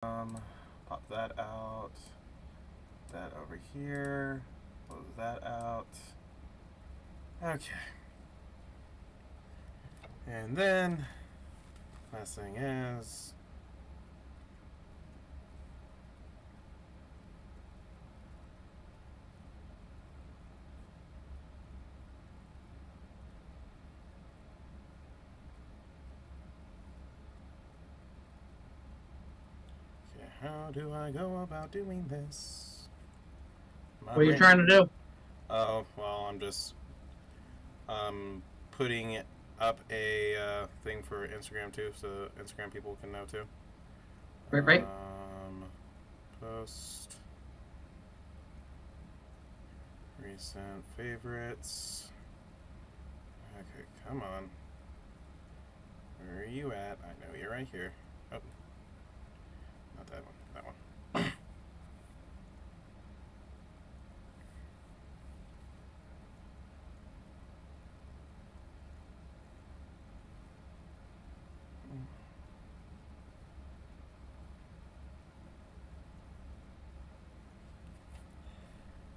Pop that out. That over here. Close that out. Okay. And then, last thing is, okay, how do I go about doing this? What are you trying to do? Oh, well, I'm just putting up a thing for Instagram too, so Instagram people can know too. Right. Post recent favorites. Okay, come on. Where are you at? I know you're right here. Oh, not that one. That one.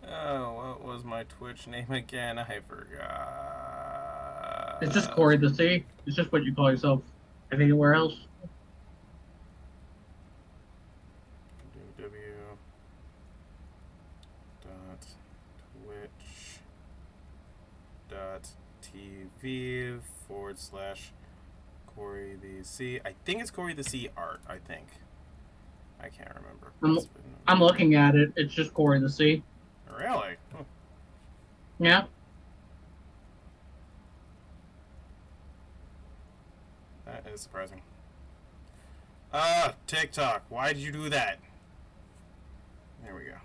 Oh, what was my Twitch name again? I forgot. It's just Corey the C. It's just what you call yourself anywhere else. www.twitch.tv/Corey the C. I think it's Corey the C art. I think. I can't remember. I'm looking at it. It's just Corey the C. Really? Huh. Yeah. That is surprising. TikTok. Why did you do that? There we go.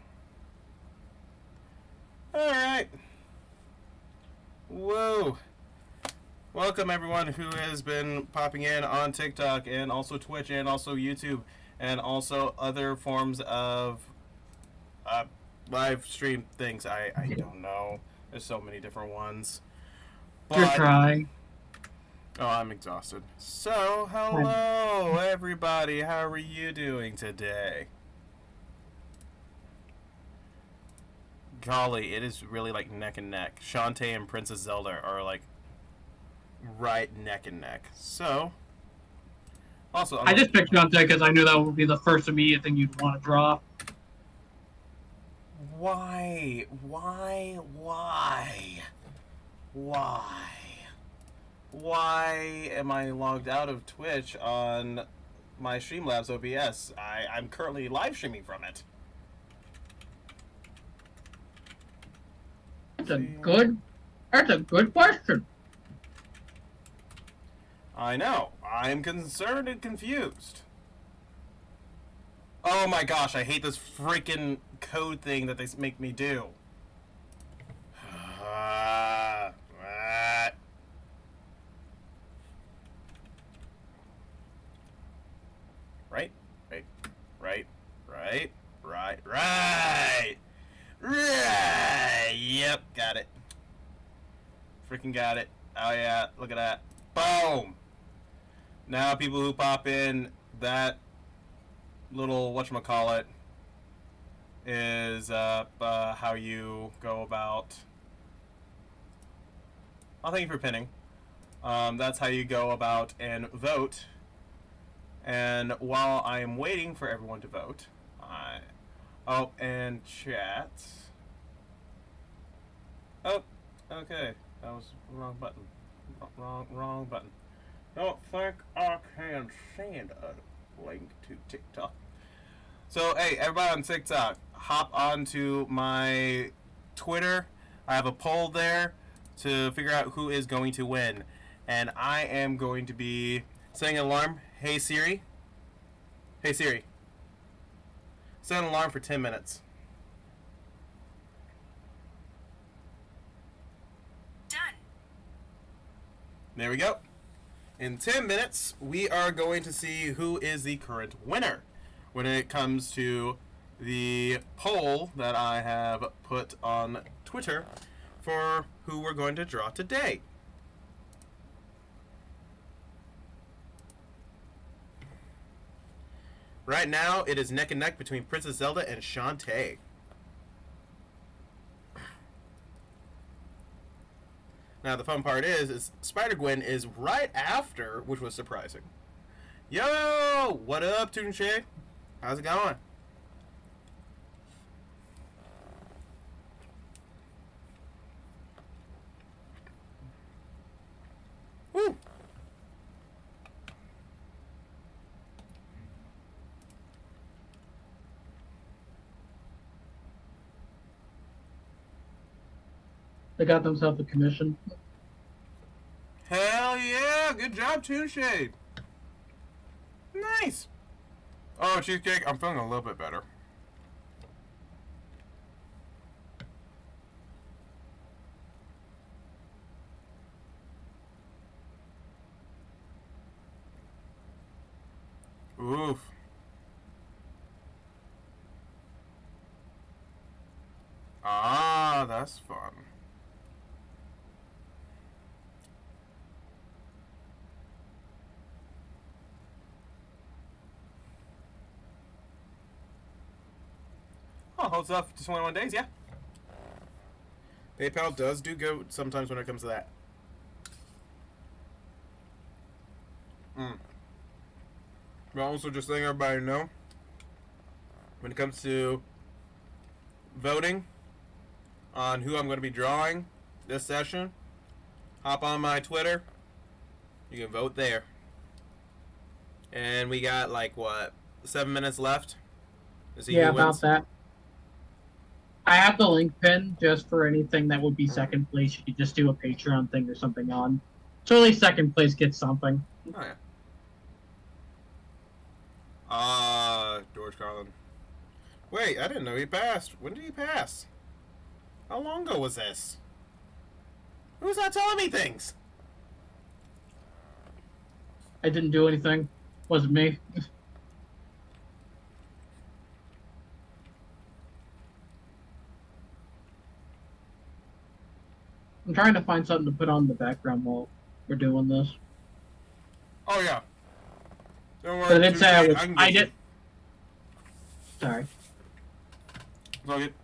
Alright. Whoa. Welcome everyone who has been popping in on TikTok and also Twitch and also YouTube and also other forms of live stream things. I don't know. There's so many different ones. But, you're trying. Oh, I'm exhausted. So, hello everybody. How are you doing today? Golly, it is really like neck and neck. Shantae and Princess Zelda are like right neck and neck. So, also, I just picked Shantae because I knew that would be the first immediate thing you'd want to draw. Why? Why am I logged out of Twitch on my Streamlabs OBS? I'm currently live streaming from it. That's a good question. I know. I'm concerned and confused. Oh my gosh, I hate this freaking code thing that they make me do. Right. Yep, got it. Freaking got it. Oh yeah, look at that. Boom! Now people who pop in, that little whatchamacallit is how you go about... Oh, thank you for pinning. That's how you go about and vote. And while I am waiting for everyone to vote, oh, and chat. Oh, okay. That was the wrong button. Wrong button. Don't think I can send a link to TikTok. So, hey, everybody on TikTok, hop onto my Twitter. I have a poll there to figure out who is going to win. And I am going to be setting an alarm. Hey, Siri. Hey, Siri. Set an alarm for 10 minutes. Done. There we go. In 10 minutes, we are going to see who is the current winner when it comes to the poll that I have put on Twitter for who we're going to draw today. Right now, it is neck and neck between Princess Zelda and Shantae. Now, the fun part is Spider-Gwen is right after, which was surprising. Yo! What up, Toonshay? How's it going? Woo! They got themselves a commission. Hell yeah! Good job, Toonshay. Nice. Oh, Cheesecake, I'm feeling a little bit better. Oof. Ah, that's fun. Oh, holds up to 21 days, yeah. PayPal does do good sometimes when it comes to that. But also just letting everybody know, when it comes to voting on who I'm going to be drawing this session, hop on my Twitter. You can vote there. And we got like, what, 7 minutes left? To see Yeah, who wins. about that. I have the link pin just for anything that would be second place. You could just do a Patreon thing or something on. So at least second place gets something. Oh, yeah. George Carlin. Wait, I didn't know he passed. When did he pass? How long ago was this? Who's not telling me things? I didn't do anything. Wasn't me. I'm trying to find something to put on the background while we're doing this. Oh, yeah. Don't worry. But it did say I did. Sorry. It's all good.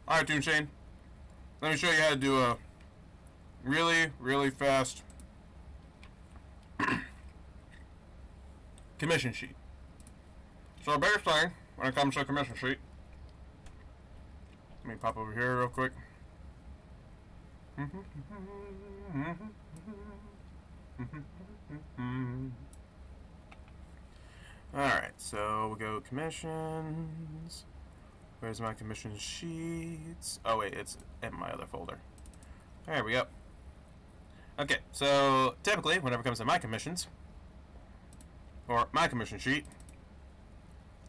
Alright, Toon Shane. Let me show you how to do a really, really fast commission sheet. So the biggest thing when it comes to a commission sheet, let me pop over here real quick. Alright, so we'll go commissions. Where's my commission sheets? Oh wait, it's in my other folder. There we go. Okay, so typically, whenever it comes to my commissions, or my commission sheet,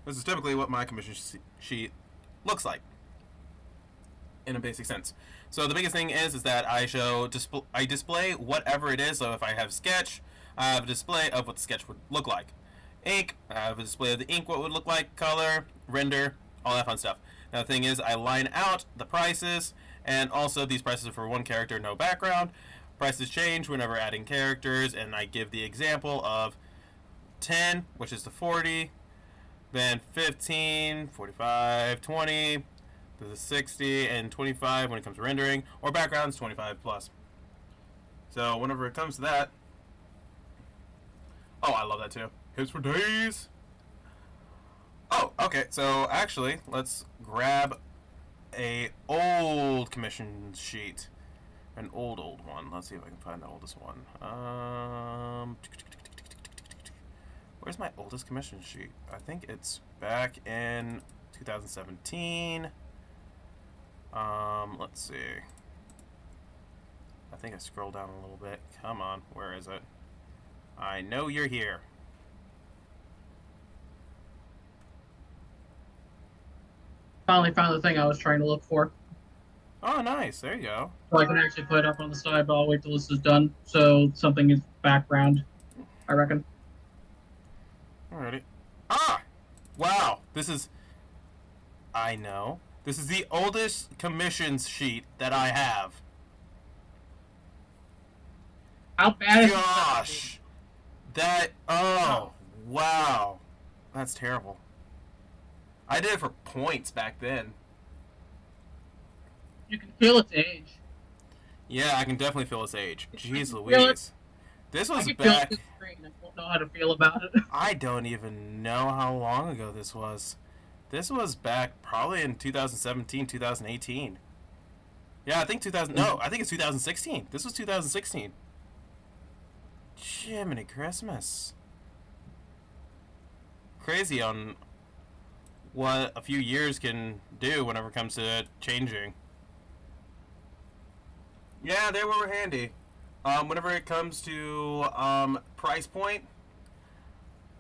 this is typically what my commission sheet looks like, in a basic sense. So the biggest thing is that I display whatever it is. So if I have sketch, I have a display of what the sketch would look like. Ink, I have a display of the ink, what it would look like, color, render, all that fun stuff. Now the thing is, I line out the prices, and also these prices are for one character, no background. Prices change whenever adding characters, and I give the example of 10, which is the 40, then 15, 45, 20, to the 60, and 25 when it comes to rendering, or backgrounds 25 plus. So whenever it comes to that, oh, I love that too. Hits for days. Oh, okay. So actually, let's grab a old commission sheet, an old one. Let's see if I can find the oldest one. Where's my oldest commission sheet? I think it's back in 2017. Let's see. I think I scrolled down a little bit. Come on, where is it? I know you're here. Finally found the thing I was trying to look for. Oh, nice. There you go. So I can actually put it up on the side, but I'll wait till this is done. So something is background, I reckon. Alrighty. Ah! Wow. This is... I know. This is the oldest commissions sheet that I have. How bad Gosh! That... Oh, wow. That's terrible. I did it for points back then. You can feel its age. Yeah, I can definitely feel its age. Jeez Feel it. Louise. This I was can feel it back... through the screen. I don't know how to feel about it. I don't even know how long ago this was. This was back probably in 2017, 2018. Yeah, I think 2000... No, I think it's 2016. This was 2016. Jiminy Christmas. Crazy on what a few years can do whenever it comes to changing. Yeah, they were handy. Whenever it comes to price point,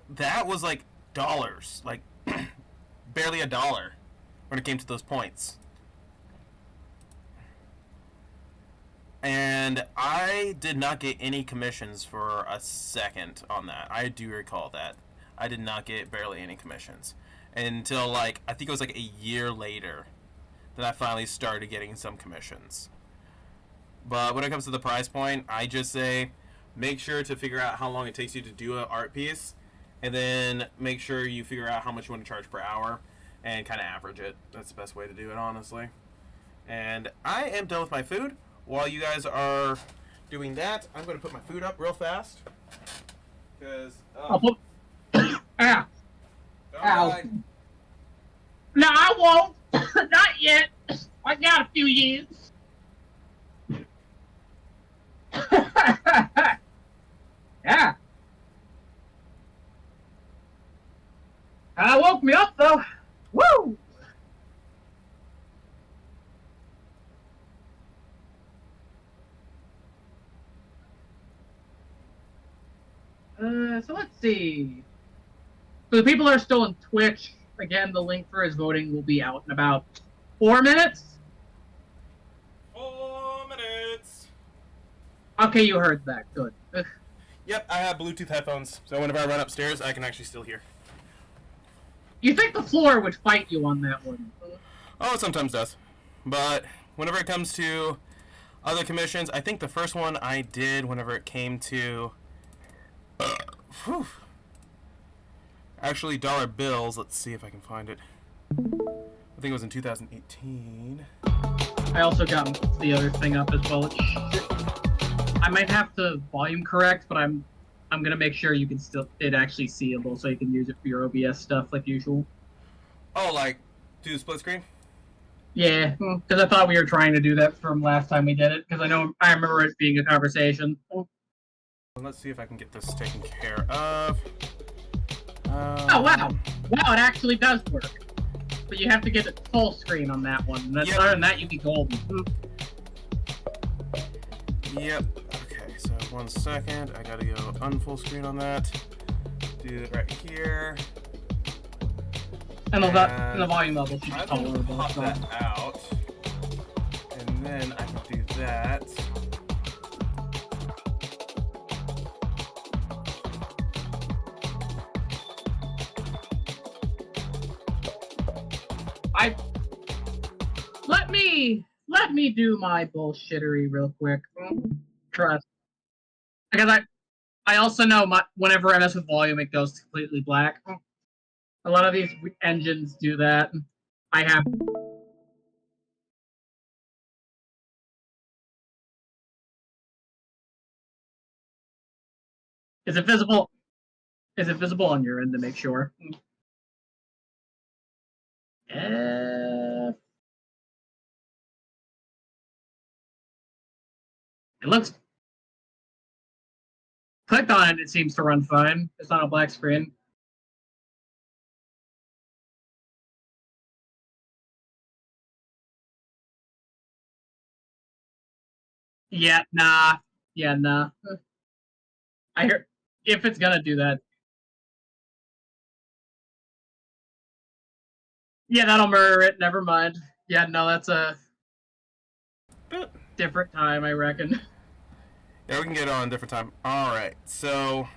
that was like dollars, like barely a dollar when it came to those points. And I did not get any commissions for a second on that. I do recall that. I did not get barely any commissions until like I think it was like a year later that I finally started getting some commissions. But when it comes to the price point, I just say make sure to figure out how long it takes you to do an art piece, and then make sure you figure out how much you want to charge per hour and kind of average it. That's the best way to do it, honestly. And I am done with my food. While you guys are doing that, I'm going to put my food up real fast. Because, I'll put... Ah. Ow. right. No, I won't. Not yet. I got a few years. Yeah. Woke me up though. Woo! So let's see. For the people that are still on Twitch, again, the link for his voting will be out in about 4 minutes. 4 minutes. Okay, you heard that. Good. Yep, I have Bluetooth headphones, so whenever I run upstairs, I can actually still hear. You think the floor would fight you on that one? Oh, it sometimes does. But whenever it comes to other commissions, I think the first one I did whenever it came to... actually, dollar bills. Let's see if I can find it. I think it was in 2018. I also got the other thing up as well. I might have to volume correct, but I'm gonna make sure you can still actually seeable, so you can use it for your OBS stuff like usual. Oh, like do the split screen? Yeah, because I thought we were trying to do that from last time we did it. Because I remember it being a conversation. Let's see if I can get this taken care of. Oh wow! Wow, it actually does work. But you have to get it full screen on that one. Other than that, you'd be golden. Yep. Okay, so 1 second. I gotta go unfull screen on that. Do it right here. And the volume level should be I'm gonna tolerable. pop that out. And then I can do that. Let me do my bullshittery real quick. Trust. Because I also know whenever I mess with volume, it goes completely black. A lot of these engines do that. I have. Is it visible? Is it visible on your end to make sure? It looks. Clicked on it, it seems to run fine. It's not a black screen. Yeah, nah. Yeah, nah. I hear if it's gonna do that. Yeah, that'll murder it. Never mind. Yeah, no, that's a different time, I reckon. Yeah, we can get it on a different time. Alright, so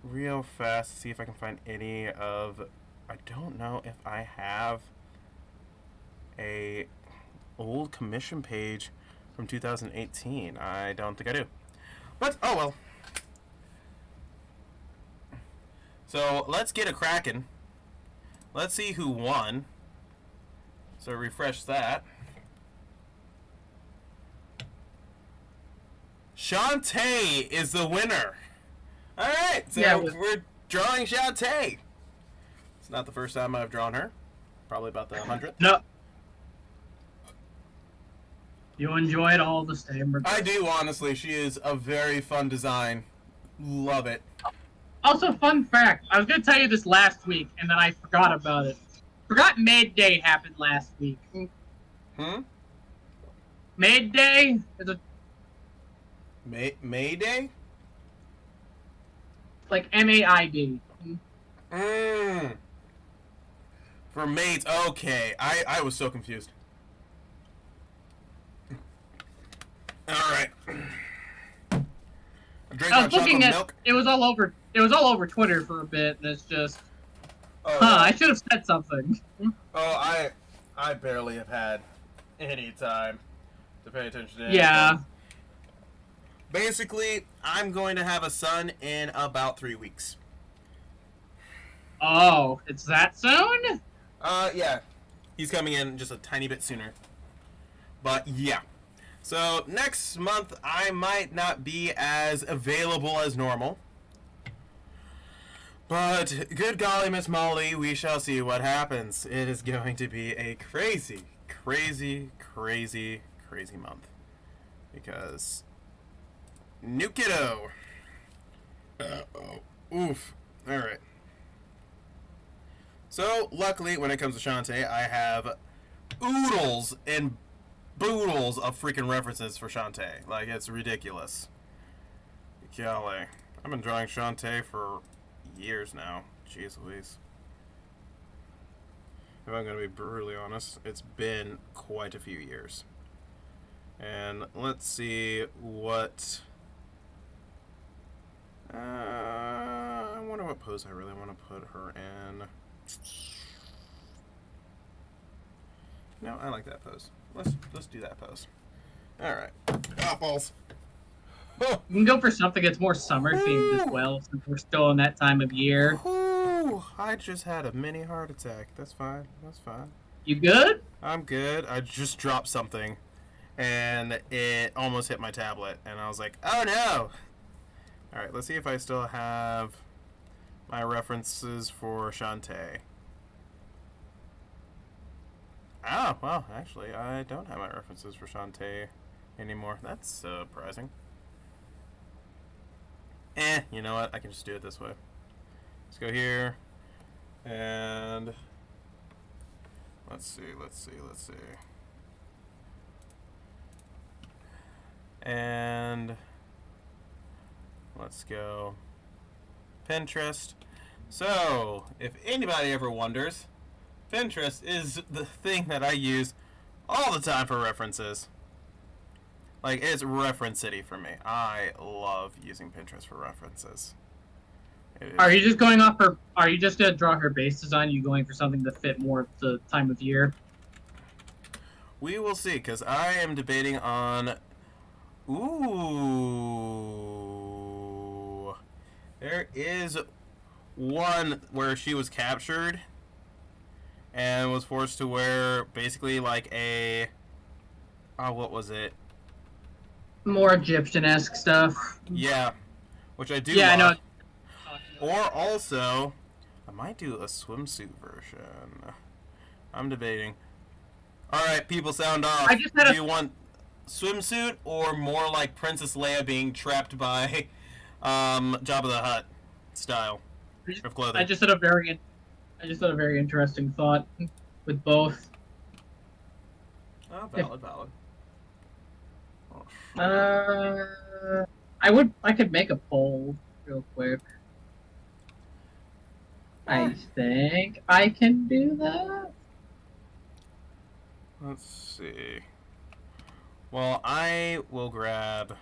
real fast, see if I can find any of... I don't know if I have a old commission page from 2018. I don't think I do. But, oh well. So, let's get a cracking let's see who won. So refresh that. Shantae is the winner. All right, so Yeah, we're drawing Shantae. It's not the first time I've drawn her. Probably about the 100th. No. You enjoyed all the same. I do, honestly. She is a very fun design. Love it. Also, fun fact. I was going to tell you this last week, and then I forgot about it. Forgot Maid Day happened last week. Maid Day is a... May Day? Like M-A-I-D. For maids, okay. I was so confused. Alright. I was looking at milk. It was all over Twitter for a bit, and it's just I should have said something. Oh, I barely have had any time to pay attention to anything. Yeah. Basically, I'm going to have a son in about 3 weeks. Oh, it's that soon? Yeah. He's coming in just a tiny bit sooner. But yeah. So next month I might not be as available as normal. But good golly, Miss Molly, we shall see what happens. It is going to be a crazy, crazy, crazy, crazy month. Because new kiddo. Oof. Alright. So, luckily, when it comes to Shantae, I have oodles and boodles of freaking references for Shantae. Like, it's ridiculous. Golly. I've been drawing Shantae for years now. Jeez Louise. If I'm going to be brutally honest, it's been quite a few years. And let's see what... I wonder what pose I really want to put her in. No, I like that pose. Let's do that pose. Alright. Ah, balls. You can go for something that's more summer themed as well, since we're still in that time of year. Ooh, I just had a mini heart attack. That's fine. That's fine. You good? I'm good. I just dropped something, and it almost hit my tablet, and I was like, oh no! Alright, let's see if I still have my references for Shantae. Oh, well, actually, I don't have my references for Shantae anymore. That's surprising. You know what? I can just do it this way. Let's go here, and let's see. And let's go Pinterest. So, if anybody ever wonders, Pinterest is the thing that I use all the time for references. Like, it's reference city for me. I love using Pinterest for references. Are you just going off her? Are you just gonna draw her base design? Are you going for something to fit more of the time of year? We will see, because I am debating on... Ooh. There is one where she was captured and was forced to wear basically like a... Oh, what was it? More Egyptian-esque stuff. Yeah. Which I do love. I know. Or also, I might do a swimsuit version. I'm debating. Alright, people, sound off. Do you want swimsuit or more like Princess Leia being trapped by Jabba the Hutt style of clothing? I just had a very interesting thought with both. Oh, valid. I could make a poll real quick. I think I can do that. Let's see. Well, I will grab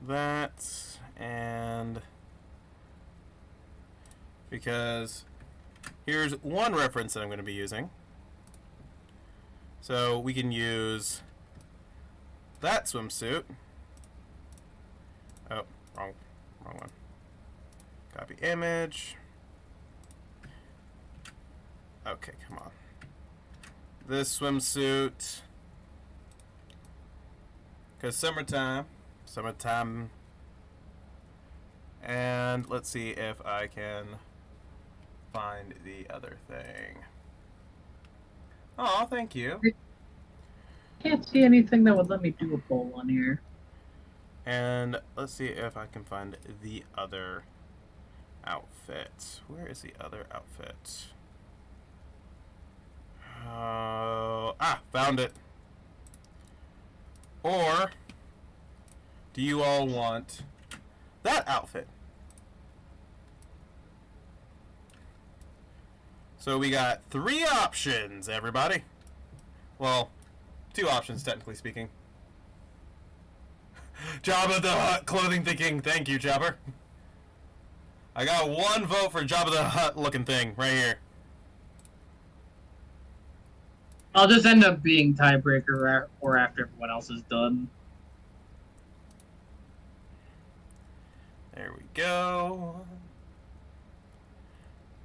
that, and because here's one reference that I'm going to be using. So we can use that swimsuit. Oh, wrong one. Copy image. Okay, come on. This swimsuit. Because summertime. Summertime. And let's see if I can find the other thing. Oh, thank you. Can't see anything that would let me do a poll on here. And let's see if I can find the other outfit. Where is the other outfit? Found it. Or do you all want that outfit? So we got 3 options, everybody. Well, 2 options, technically speaking. Jabba the Hutt clothing thinking. Thank you, Jabber. I got 1 vote for Jabba the Hutt looking thing right here. I'll just end up being tiebreaker or after everyone else is done. There we go.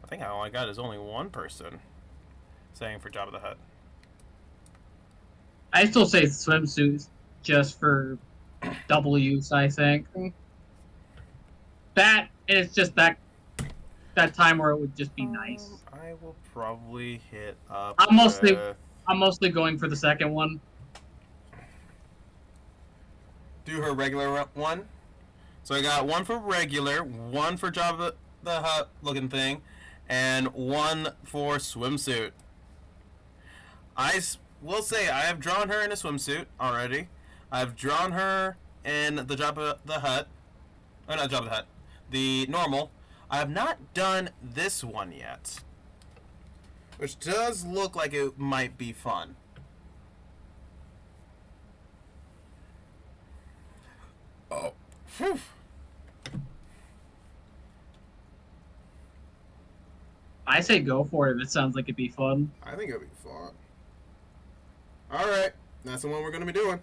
I think all I got is only 1 person saying for Jabba the Hutt. I still say swimsuits just for double use, I think. That is just that time where it would just be nice. I will probably hit up I'm mostly going for the second one. Do her regular one. So I got 1 for regular, 1 for Jabba the Hutt looking thing, and 1 for swimsuit. I will say I have drawn her in a swimsuit already. I've drawn her in the Jabba the Hutt. Oh, not Jabba the Hutt. The normal. I have not done this one yet, which does look like it might be fun. Oh. Whew. I say go for it. It sounds like it'd be fun. I think it'll be fun. Alright, that's the one we're going to be doing.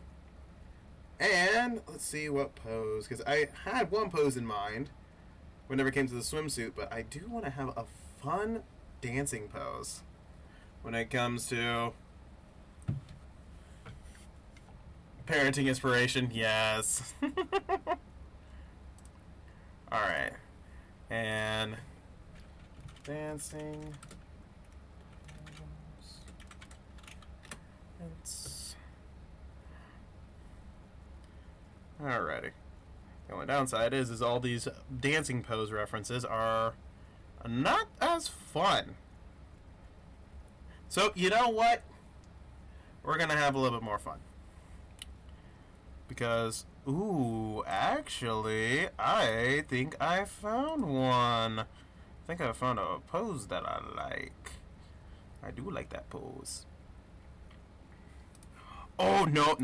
And let's see what pose, because I had one pose in mind whenever it came to the swimsuit, but I do want to have a fun dancing pose when it comes to parenting inspiration. Yes. Alright. And dancing. Alrighty. The only downside is all these dancing pose references are not as fun. So, you know what? We're gonna have a little bit more fun. Because, ooh, actually, I think I found one. I think I found a pose that I like. I do like that pose. Oh, no.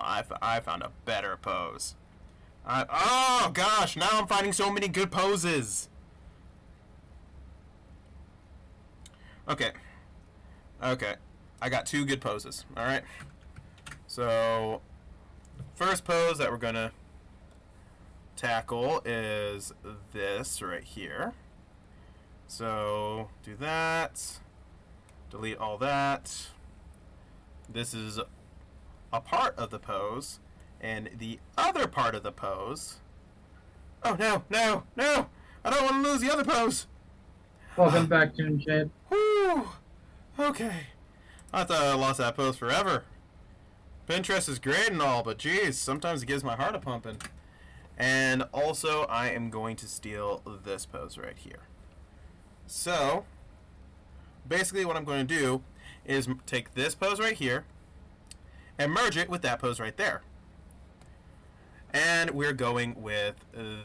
I found a better pose. Oh, gosh. Now I'm finding so many good poses. Okay. I got 2 good poses. All right. So, first pose that we're going to tackle is this right here. So, do that. Delete all that. This is a part of the pose, and the other part of the pose. Oh, no. I don't want to lose the other pose. Welcome back, Toon Shade. Whew. Okay. I thought I lost that pose forever. Pinterest is great and all, but geez, sometimes it gives my heart a pumping. And also, I am going to steal this pose right here. So, basically what I'm going to do is take this pose right here and merge it with that pose right there. And we're going with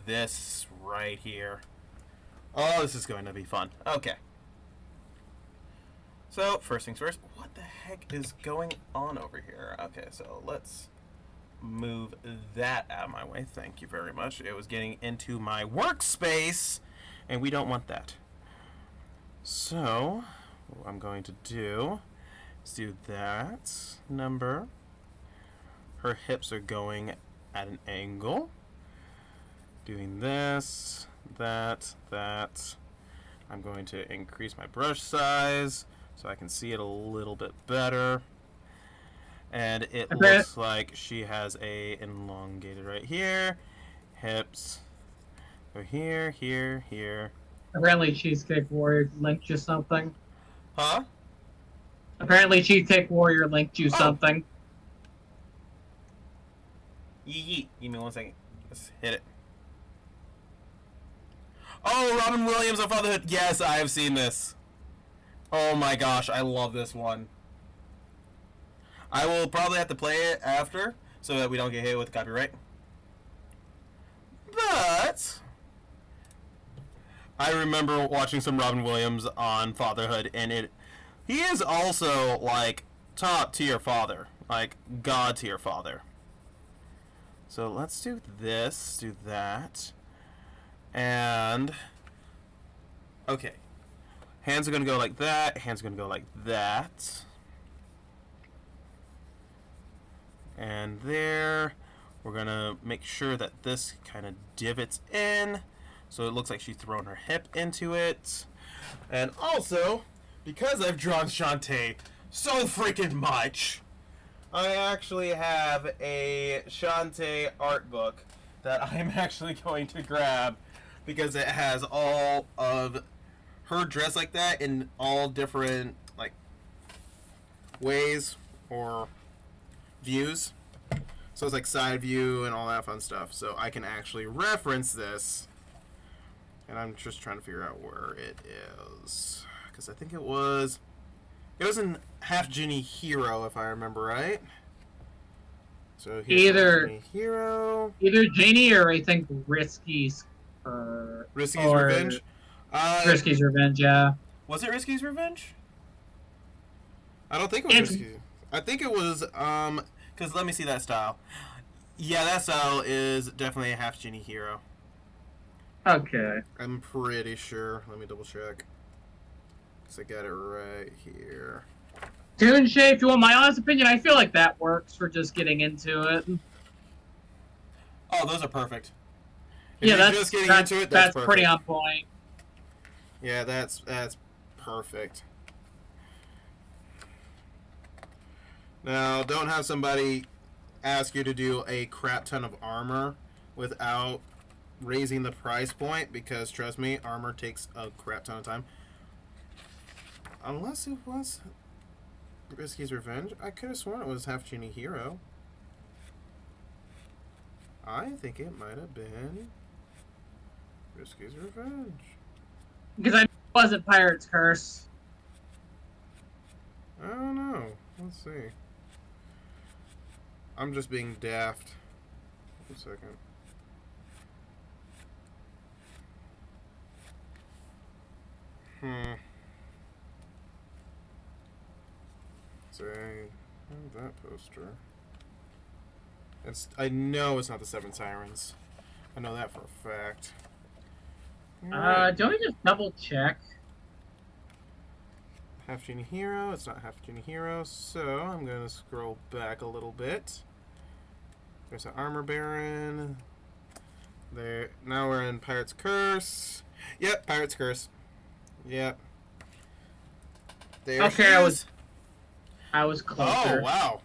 this right here. Oh, this is going to be fun. Okay. So, first things first, what the heck is going on over here? Okay, so let's move that out of my way. Thank you very much. It was getting into my workspace, and we don't want that. So, what I'm going to do is do that number. Her hips are going at an angle. Doing this, that. I'm going to increase my brush size so I can see it a little bit better. And it looks like she has a elongated right here, hips, go here, here, here. Apparently, Cheesecake Warrior linked you something. Huh? Apparently, Cheesecake Warrior linked you something. Yeet. Give me 1 second. Let's hit it. Oh, Robin Williams on Fatherhood. Yes, I have seen this. Oh my gosh, I love this one. I will probably have to play it after so that we don't get hit with copyright. But I remember watching some Robin Williams on Fatherhood, and he is also like top tier father, like god tier father. So let's do this, do that, and okay. Hands are gonna go like that. Hands are gonna go like that. And there, we're gonna make sure that this kind of divots in, so it looks like she's thrown her hip into it. And also, because I've drawn Shantae so freaking much, I actually have a Shantae art book that I'm actually going to grab because it has all of her dress like that in all different like ways or views. So it's like side view and all that fun stuff. So I can actually reference this. And I'm just trying to figure out where it is. Because I think it was in Half Genie Hero, if I remember right. So here's Either Hero. Either Genie or I think Risky's Revenge. Risky's Revenge, yeah. Was it Risky's Revenge? I don't think it was Risky. I think it was because let me see that style. Yeah, that style is definitely a Half Genie Hero. Okay. I'm pretty sure. Let me double check. Because I got it right here. Toon Shape, if you want my honest opinion, I feel like that works for just getting into it. Oh, those are perfect. If yeah, that's pretty on point. Yeah, that's perfect. Now, don't have somebody ask you to do a crap ton of armor without raising the price point, because trust me, armor takes a crap ton of time. Unless it was Risky's Revenge. I could have sworn it was Half Genie Hero. I think it might have been Risky's Revenge. Because I wasn't Pirate's Curse. I don't know. Let's see. I'm just being daft. 1 second. Say, that poster. I know it's not the Seven Sirens. I know that for a fact. Right. Don't we just double check? Half Genie Hero. It's not Half Genie Hero, so I'm gonna scroll back a little bit. There's an Armor Baron. There. Now we're in Pirate's Curse. Yep, Pirate's Curse. Yep. There okay, I was closer. Oh wow.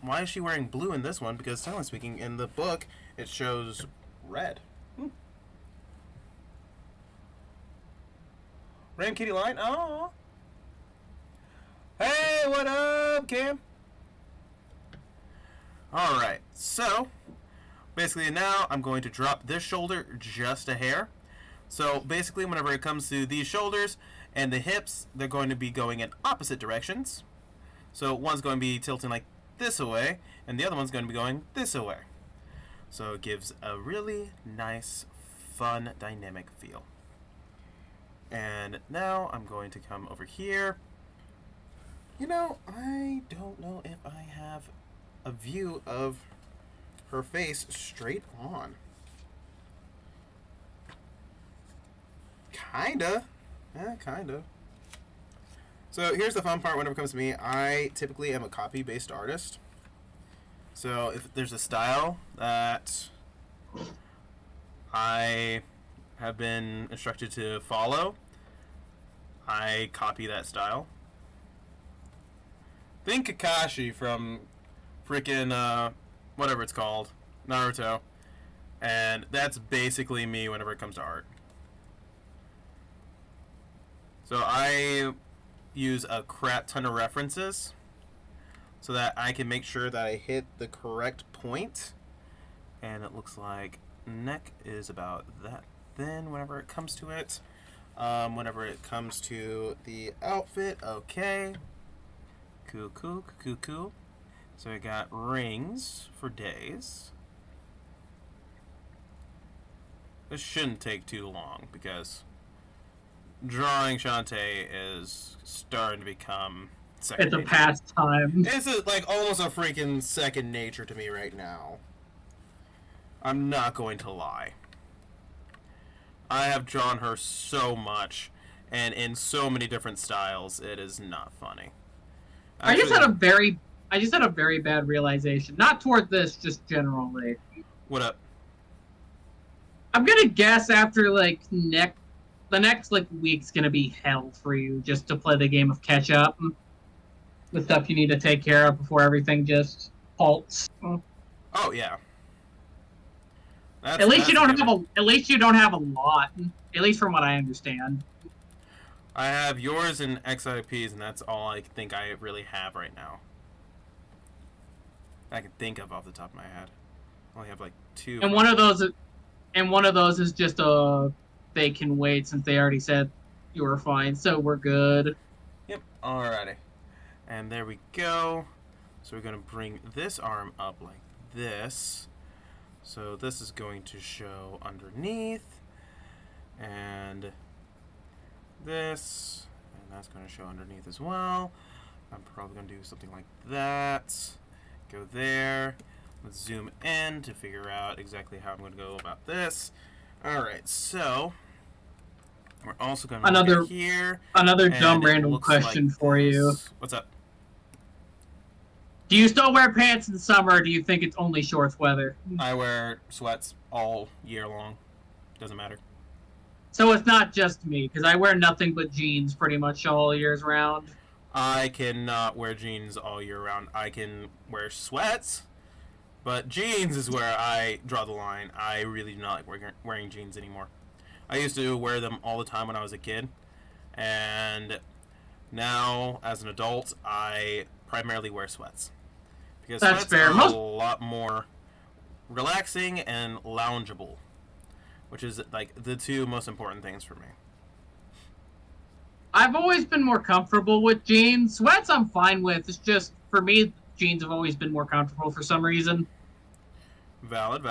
Why is she wearing blue in this one? Because technically speaking, in the book, it shows red. Ram Kitty Line? Oh. Hey, what up, Cam? Alright, so basically now I'm going to drop this shoulder just a hair. So basically whenever it comes to these shoulders and the hips, they're going to be going in opposite directions. So one's going to be tilting like this away, and the other one's going to be going this away. So it gives a really nice, fun, dynamic feel. And now I'm going to come over here. You know, I don't know if I have a view of her face straight on. Kinda. Yeah, kinda. So here's the fun part whenever it comes to me. I typically am a copy-based artist. So if there's a style that I have been instructed to follow, I copy that style. Think Kakashi from freaking whatever it's called, Naruto, and that's basically me whenever it comes to art. So I use a crap ton of references so that I can make sure that I hit the correct point. And it looks like neck is about that thin whenever it comes to it. Whenever it comes to the outfit, okay. Cool. So I got rings for days. This shouldn't take too long because drawing Shantae is starting to become second It's a nature. pastime. It's like almost a freaking second nature to me right now. I'm not going to lie. I have drawn her so much and in so many different styles, it is not funny. I just had a very bad realization. Not toward this, just generally. What up? I'm gonna guess after like the next like week's gonna be hell for you just to play the game of catch up. The stuff you need to take care of before everything just halts. Oh yeah. At least you don't have a lot. At least from what I understand. I have yours and XIPs, and that's all I think I really have right now. I can think of off the top of my head. I only have like 2. And one of those is just they can wait since they already said you were fine, so we're good. Yep. Alrighty. And there we go. So we're gonna bring this arm up like this. So this is going to show underneath, and this, and that's going to show underneath as well. I'm probably going to do something like that. Go there. Let's zoom in to figure out exactly how I'm going to go about this. Alright, so we're also going to look at here. Another dumb random question like for you. What's up? Do you still wear pants in summer, or do you think it's only shorts weather? I wear sweats all year long. Doesn't matter. So it's not just me, because I wear nothing but jeans pretty much all years round. I cannot wear jeans all year round. I can wear sweats, but jeans is where I draw the line. I really do not like wearing jeans anymore. I used to wear them all the time when I was a kid, and now as an adult, I primarily wear sweats. Because that's sweats fair. are a lot more relaxing and loungeable, which is like the 2 most important things for me. I've always been more comfortable with jeans. Sweats I'm fine with. It's just, for me, jeans have always been more comfortable for some reason. Valid.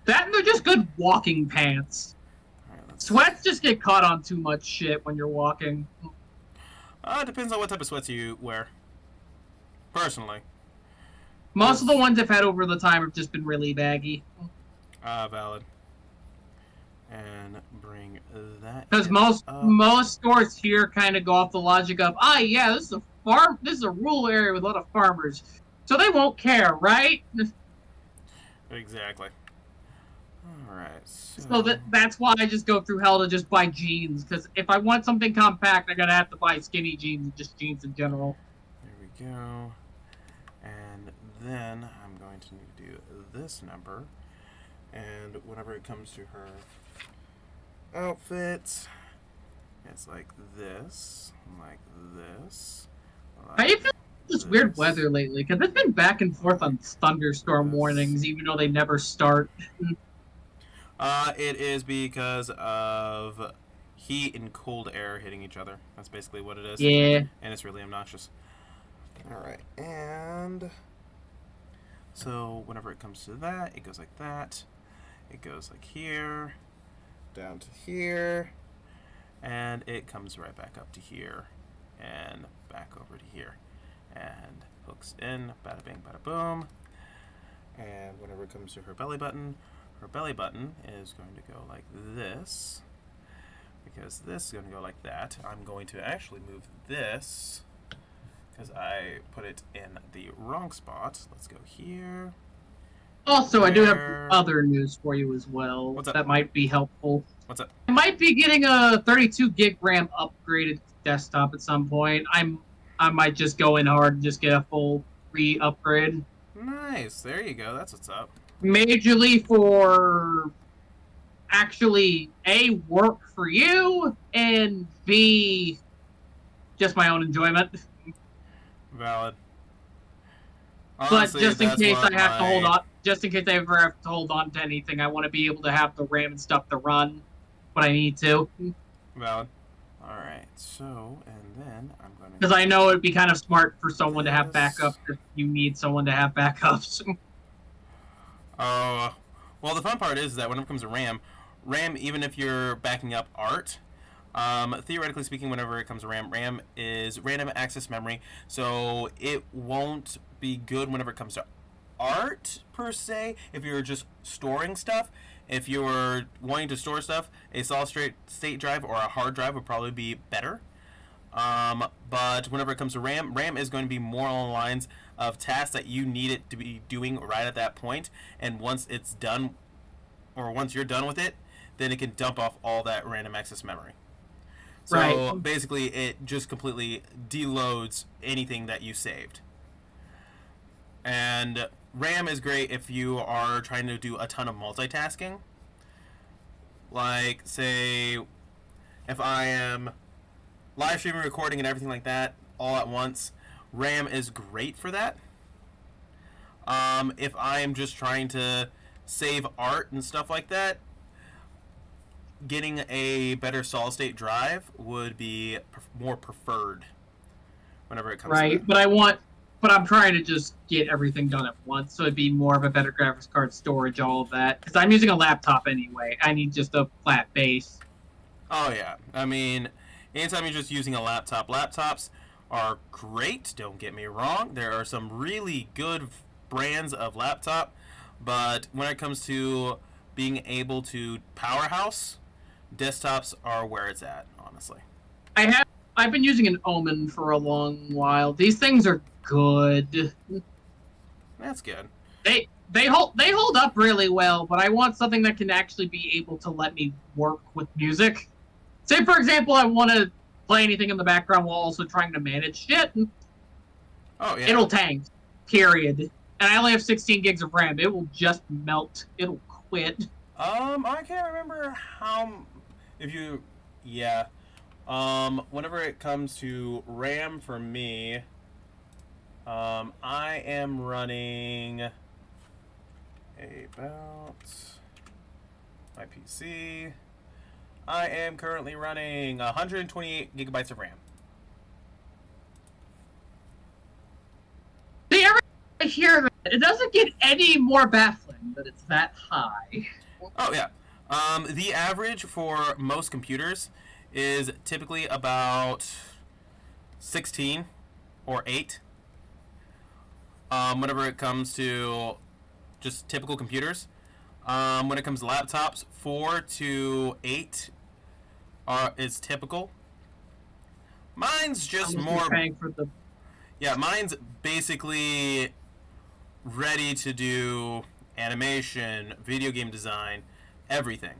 That and they're just good walking pants. Right, sweats just get caught on too much shit when you're walking. It depends on what type of sweats you wear. Personally. Most of the ones I've had over the time have just been really baggy. Valid. And bring that. Because most stores here kind of go off the logic of, yeah, this is a rural area with a lot of farmers, so they won't care, right? Exactly. All right. So that's why I just go through hell to just buy jeans. Because if I want something compact, I'm gonna have to buy skinny jeans and just jeans in general. There we go. And then I'm going to need to do this number. And whenever it comes to her outfit, it's like this, like this. How do you feel this weird weather lately? Because it's been back and forth on thunderstorm warnings, even though they never start. It is because of heat and cold air hitting each other. That's basically what it is. Yeah. And it's really obnoxious. Alright, and so whenever it comes to that, it goes like that. It goes like here, down to here, and it comes right back up to here, and back over to here, and hooks in, bada bing, bada boom. And whenever it comes to her belly button is going to go like this, because this is going to go like that. I'm going to actually move this, because I put it in the wrong spot. Let's go here, Also, I do have other news for you as well. What's up? That might be helpful. What's up? I might be getting a 32 gig RAM upgraded desktop at some point. I might just go in hard and just get a full re-upgrade. Nice. There you go. That's what's up. Majorly for actually A, work for you, and B, just my own enjoyment. Valid. Honestly, but just in case I have to hold on, just in case I ever have to hold on to anything, I want to be able to have the RAM and stuff to run when I need to. Valid. All right. So, and then I'm going to... Because I know it'd be kind of smart for someone to have backups if you need someone to have backups. Well, the fun part is that when it comes to RAM, even if you're backing up art, theoretically speaking, whenever it comes to RAM is random access memory, so it won't be good whenever it comes to art, per se, if you're just storing stuff. If you're wanting to store stuff, a solid state drive or a hard drive would probably be better. But whenever it comes to RAM is going to be more on the lines of tasks that you need it to be doing right at that point, and once it's done, or once you're done with it, then it can dump off all that random access memory. So right. Basically, it just completely deloads anything that you saved. And RAM is great if you are trying to do a ton of multitasking. Like, say, if I am live streaming, recording, and everything like that all at once, RAM is great for that. If I am just trying to save art and stuff like that, getting a better solid state drive would be more preferred whenever it comes to that. But I'm trying to just get everything done at once, so it'd be more of a better graphics card, storage, all of that. Because I'm using a laptop anyway. I need just a flat base. Oh, yeah. I mean, anytime you're just using a laptop, laptops are great, don't get me wrong. There are some really good brands of laptop, but when it comes to being able to powerhouse, desktops are where it's at, honestly. I've been using an Omen for a long while. These things are good. That's good. They hold up really well, but I want something that can actually be able to let me work with music. Say, for example, I want to play anything in the background while also trying to manage shit. Oh, yeah. It'll tank. Period. And I only have 16 gigs of RAM. It will just melt. It'll quit. I can't remember how... Yeah. Whenever it comes to RAM for me, I am running about my PC. I am currently running 128 gigabytes of RAM. See, every time I hear that, it doesn't get any more baffling that it's that high. Oh, yeah. The average for most computers is typically about 16 or 8. Whenever it comes to just typical computers. When it comes to laptops, 4 to 8 is typical. Mine's just more... Yeah, mine's basically ready to do animation, video game design, everything.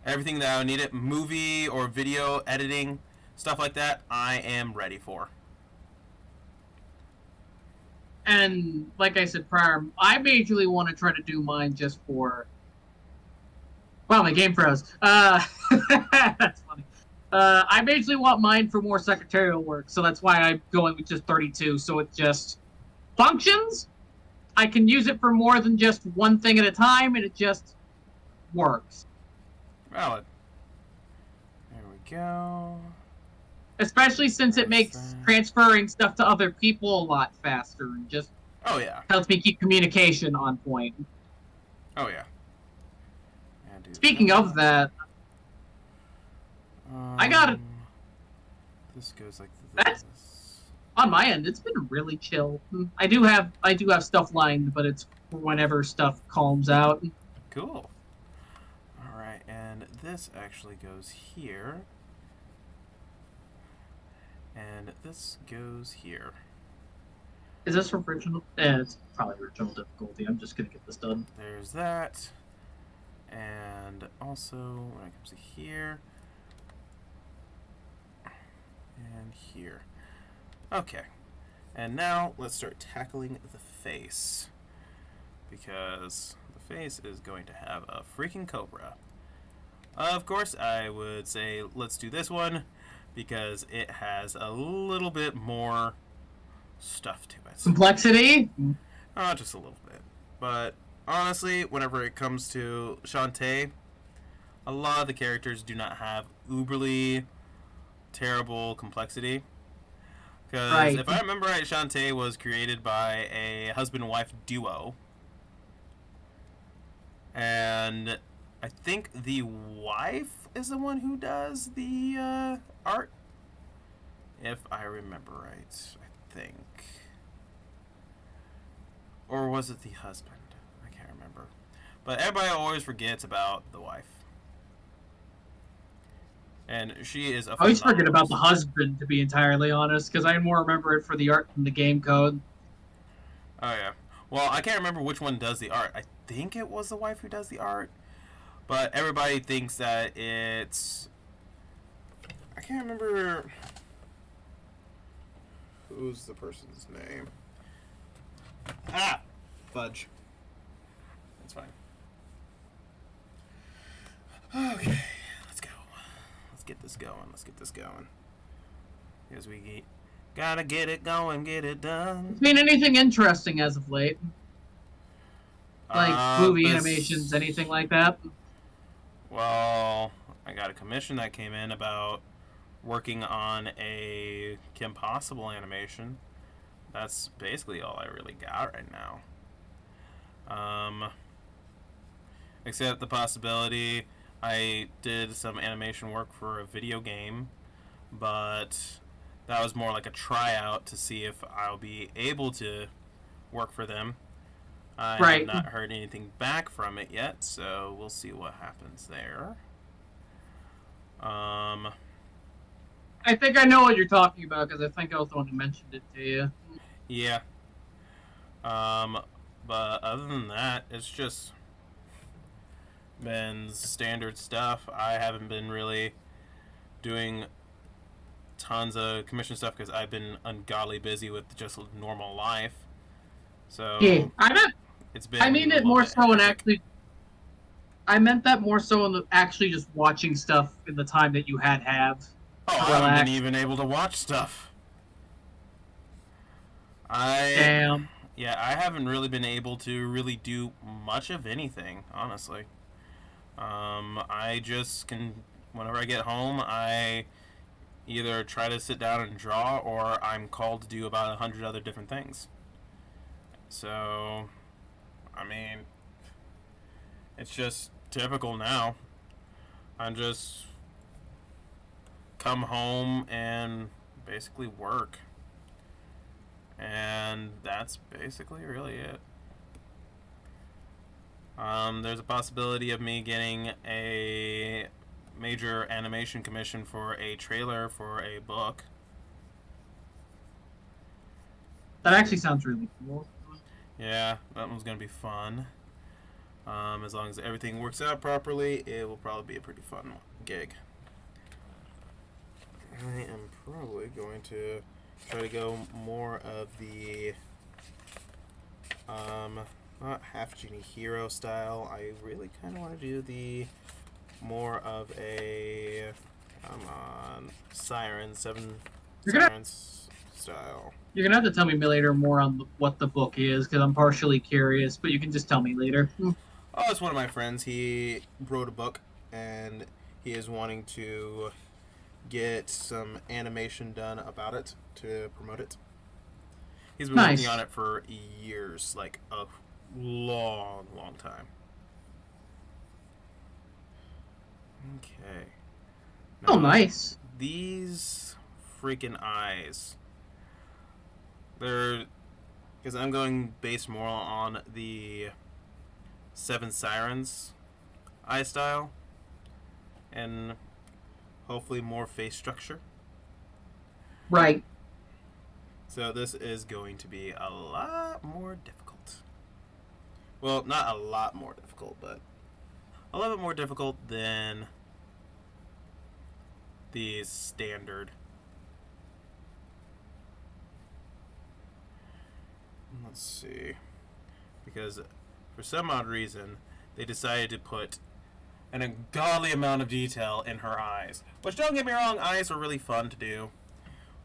Everything that I need it, movie or video editing, stuff like that, I am ready for. And like I said prior, I majorly want to try to do mine just for... Wow, my game froze. That's funny. I basically want mine for more secretarial work, so that's why I'm going with just 32, so it just functions. I can use it for more than just one thing at a time, and it just works. Valid. There we go. Especially since it makes transferring stuff to other people a lot faster and just helps me keep communication on point. Oh, yeah. Speaking of that, I got it. This goes like this. That's on my end. It's been really chill. I do have stuff lined, but it's whenever stuff calms out. Cool. All right, and this actually goes here, and this goes here. Is this original? Yeah, it's probably original difficulty. I'm just gonna get this done. There's that. And also, when it comes to here, and here. Okay. And now, let's start tackling the face. Because the face is going to have a freaking cobra. Of course, I would say let's do this one because it has a little bit more stuff to it. Complexity? Just a little bit. But honestly, whenever it comes to Shantae, a lot of the characters do not have uberly terrible complexity. Because if I remember right, Shantae was created by a husband-wife duo. And I think the wife is the one who does the art. If I remember right, I think. Or was it the husband? I can't remember. But everybody always forgets about the wife. And she is a I always forget about the husband, to be entirely honest, because I more remember it for the art from the game code. Oh, yeah. Well, I can't remember which one does the art. I think it was the wife who does the art. But everybody thinks that it's... I can't remember... Who's the person's name? Ah! Fudge. That's fine. Okay. Let's go. Let's get this going. Let's get this going. Because we gotta get it going, get it done. Seen anything interesting as of late? Like movie animations, anything like that? Well, I got a commission that came in about working on a Kim Possible animation. That's basically all I really got right now. Except the possibility I did some animation work for a video game, but that was more like a tryout to see if I'll be able to work for them. I have not heard anything back from it yet, so we'll see what happens there. I think I know what you're talking about because I think I was the one who mentioned it to you. Yeah. But other than that, it's just been standard stuff. I haven't been really doing tons of commission stuff because I've been ungodly busy with just normal life. So yeah, it's been. I mean it more so in actually. I meant that more so in actually just watching stuff in the time that you have. Oh, I haven't been even able to watch stuff. Damn. Yeah, I haven't really been able to really do much of anything, honestly. I just can, whenever I get home, I either try to sit down and draw, or I'm called to do about 100 other different things. So, I mean, it's just typical now. I'm just come home and basically work. And that's basically really it. There's a possibility of me getting a major animation commission for a trailer for a book. That actually sounds really cool. Yeah, that one's going to be fun. As long as everything works out properly, it will probably be a pretty fun gig. I am probably going to try to go more of the not half genie hero style. I really kind of want to do the more of a seven sirens style. You're gonna have to tell me later more on what the book is because I'm partially curious, but you can just tell me later. Oh, it's one of my friends. He wrote a book and he is wanting to get some animation done about it to promote it. He's been working on it for years, like a long time. Okay. Now, oh, nice. These freaking eyes. They're... Because I'm going based more on the Seven Sirens eye style. And hopefully more face structure. Right. So this is going to be a lot more difficult. Well, not a lot more difficult, but a little bit more difficult than the standard. Let's see. Because for some odd reason, they decided to put an ungodly amount of detail in her eyes. Which, don't get me wrong, eyes are really fun to do.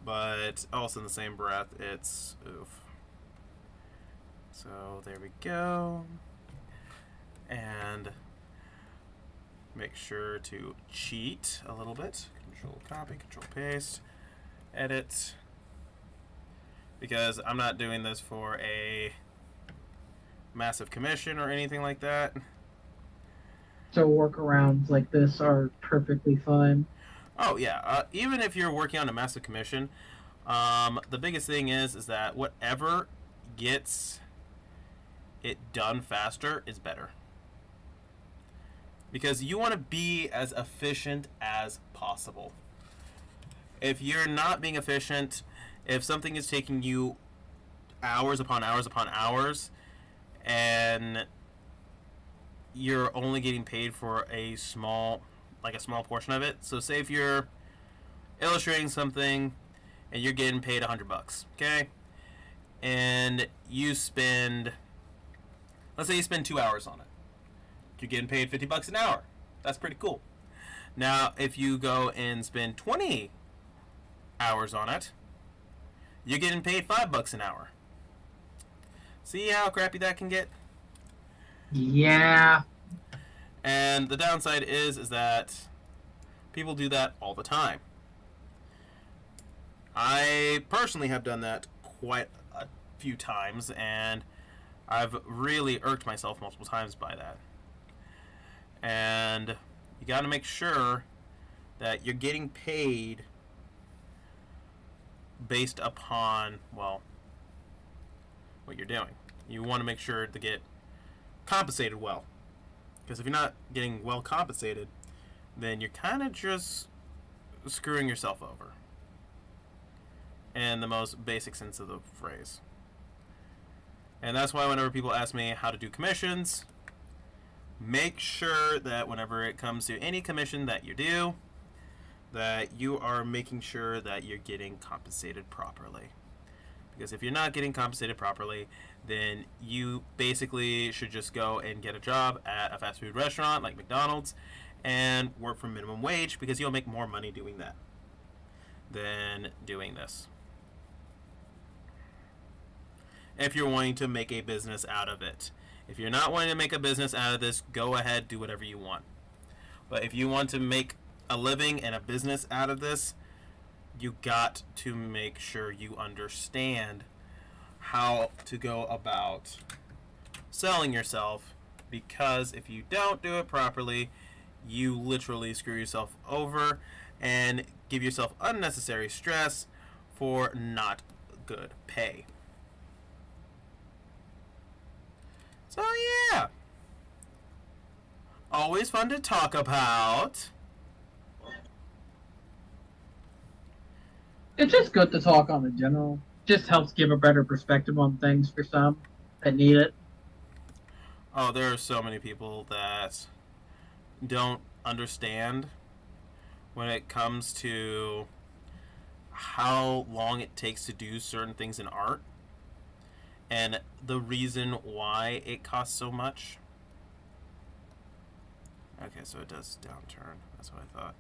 But also in the same breath, it's oof. So there we go. And make sure to cheat a little bit. Control copy, control paste, edit. Because I'm not doing this for a massive commission or anything like that. So workarounds like this are perfectly fine. Oh yeah, even if you're working on a massive commission, the biggest thing is that whatever gets it done faster is better. Because you want to be as efficient as possible. If you're not being efficient, if something is taking you hours upon hours upon hours, and you're only getting paid for a small portion of it. So say if you're illustrating something and you're getting paid $100, okay? And you spend, let's say you spend 2 hours on it. You're getting paid $50 an hour. That's pretty cool. Now, if you go and spend 20 hours on it, you're getting paid $5 an hour. See how crappy that can get? Yeah. And the downside is that people do that all the time. I personally have done that quite a few times, and I've really irked myself multiple times by that. And you got to make sure that you're getting paid based upon, well, what you're doing. You want to make sure to get compensated well. Because if you're not getting well compensated, then you're kind of just screwing yourself over. In the most basic sense of the phrase. And that's why whenever people ask me how to do commissions, make sure that whenever it comes to any commission that you do, that you are making sure that you're getting compensated properly. Because if you're not getting compensated properly, then you basically should just go and get a job at a fast food restaurant like McDonald's and work for minimum wage, because you'll make more money doing that than doing this. If you're wanting to make a business out of it. If you're not wanting to make a business out of this, go ahead, do whatever you want. But if you want to make a living and a business out of this, you got to make sure you understand how to go about selling yourself, because if you don't do it properly, you literally screw yourself over and give yourself unnecessary stress for not good pay. So yeah, always fun to talk about. It's just good to talk on the general. Just helps give a better perspective on things for some that need it. Oh, there are so many people that don't understand when it comes to how long it takes to do certain things in art and the reason why it costs so much. Okay, so it does downturn. That's what I thought.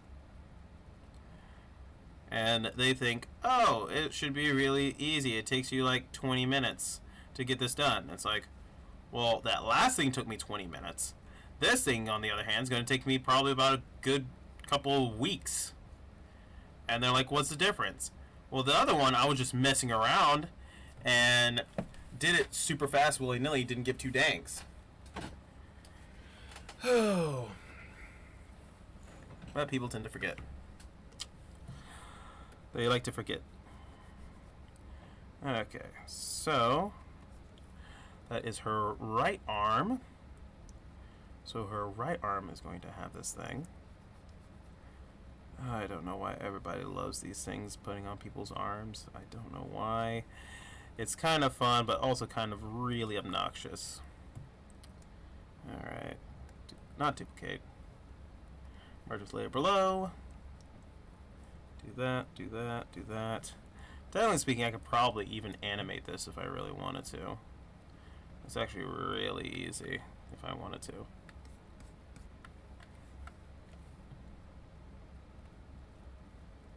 And they think, oh, it should be really easy. It takes you like 20 minutes to get this done. It's like, well, that last thing took me 20 minutes. This thing, on the other hand, is going to take me probably about a good couple of weeks. And they're like, what's the difference? Well, the other one, I was just messing around and did it super fast, willy-nilly, didn't give two dangs. Oh. But people tend to forget. They like to forget. Okay, so that is her right arm. So her right arm is going to have this thing. I don't know why everybody loves these things putting on people's arms. I don't know why. It's kind of fun, but also kind of really obnoxious. Alright. Not duplicate. Merge with layer below. Do that, do that, do that. Technically speaking, I could probably even animate this if I really wanted to. It's actually really easy if I wanted to.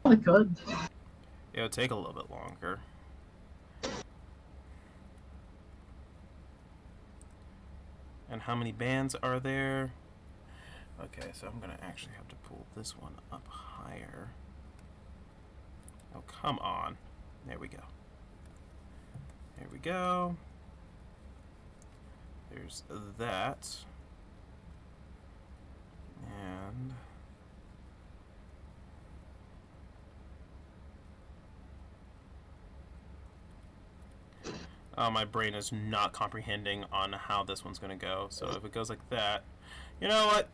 I could. It would take a little bit longer. And how many bands are there? Okay, so I'm gonna actually have to pull this one up higher. Oh, come on. There we go. There we go. There's that. And oh, my brain is not comprehending on how this one's going to go. So if it goes like that, you know what?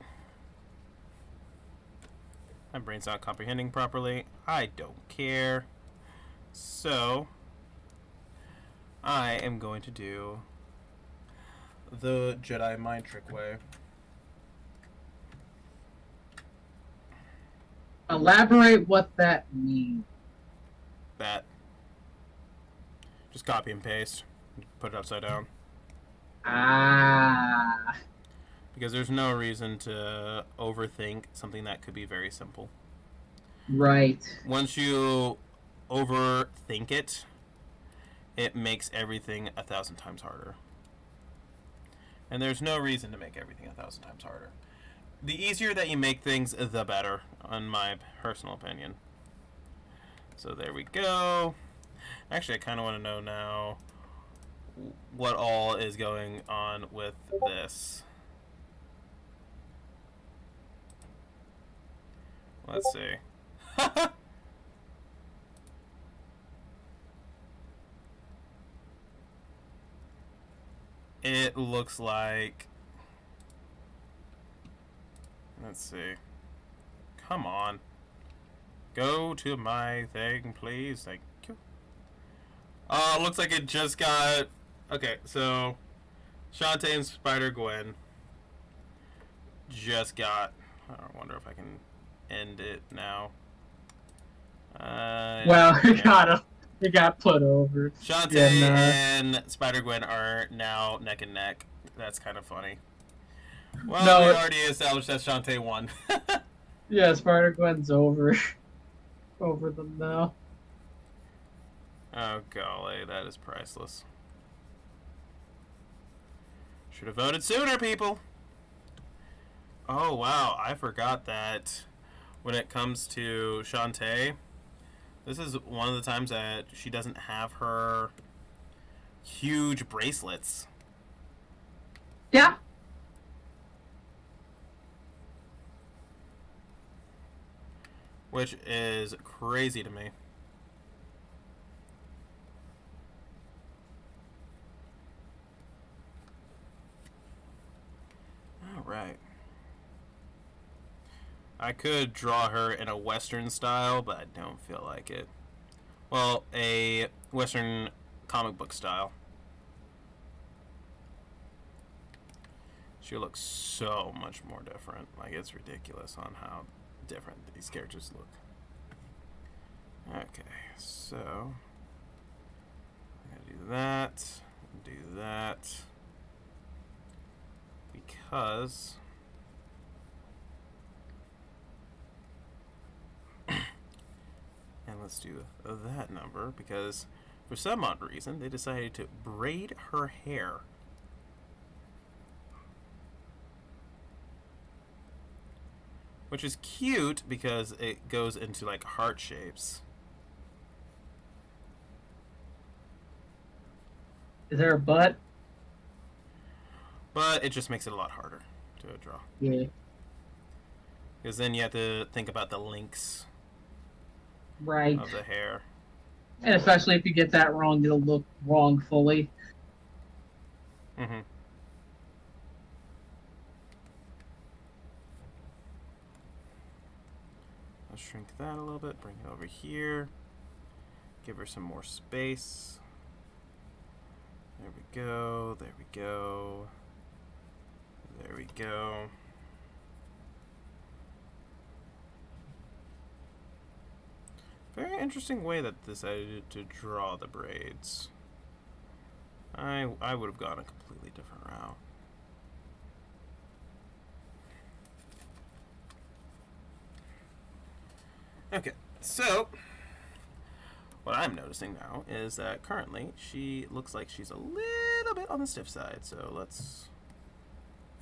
My brain's not comprehending properly. I don't care. So I am going to do the Jedi mind trick way. Elaborate what that means. That. Just copy and paste. Put it upside down. Ah. Because there's no reason to overthink something that could be very simple. Right. Once you overthink it, it makes everything 1,000 times harder. And there's no reason to make everything 1,000 times harder. The easier that you make things, the better, in my personal opinion. So there we go. Actually, I kind of want to know now what all is going on with this. Let's see. It looks like... Let's see. Come on. Go to my thing, please. Thank you. Looks like it just got... Okay, so... Shantae and Spider-Gwen just got... I wonder if I can end it now. Well, it got put over. Shantae and Spider-Gwen are now neck and neck. That's kind of funny. Well, No, we already established that Shantae won. Yeah, Spider-Gwen's over them now. Oh, golly, that is priceless. Should have voted sooner, people. Oh, wow, I forgot that when it comes to Shantae, this is one of the times that she doesn't have her huge bracelets. Yeah. Which is crazy to me. Alright. I could draw her in a Western style, but I don't feel like it. Well, a Western comic book style. She looks so much more different. Like, it's ridiculous on how different these characters look. Okay, so I'm gonna do that, because and let's do that number because for some odd reason they decided to braid her hair. Which is cute because it goes into like heart shapes. Is there a butt? But it just makes it a lot harder to draw. Yeah. Because then you have to think about the links Right. of the hair. And especially if you get that wrong, it'll look wrong fully. Mm-hmm. I'll shrink that a little bit, bring it over here. Give her some more space. There we go, there we go. There we go. Very interesting way that they decided to draw the braids. I would have gone a completely different route. Okay, so what I'm noticing now is that currently she looks like she's a little bit on the stiff side, so let's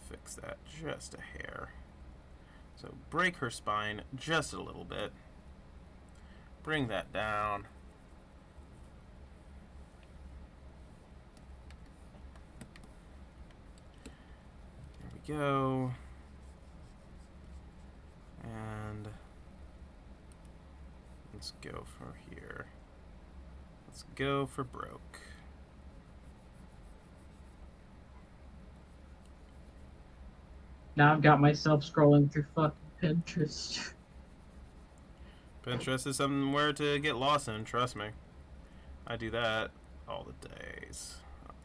fix that just a hair. So break her spine just a little bit. Bring that down. There we go. And let's go for here. Let's go for broke. Now I've got myself scrolling through fucking Pinterest. Pinterest is somewhere to get lost in, trust me. I do that all the days.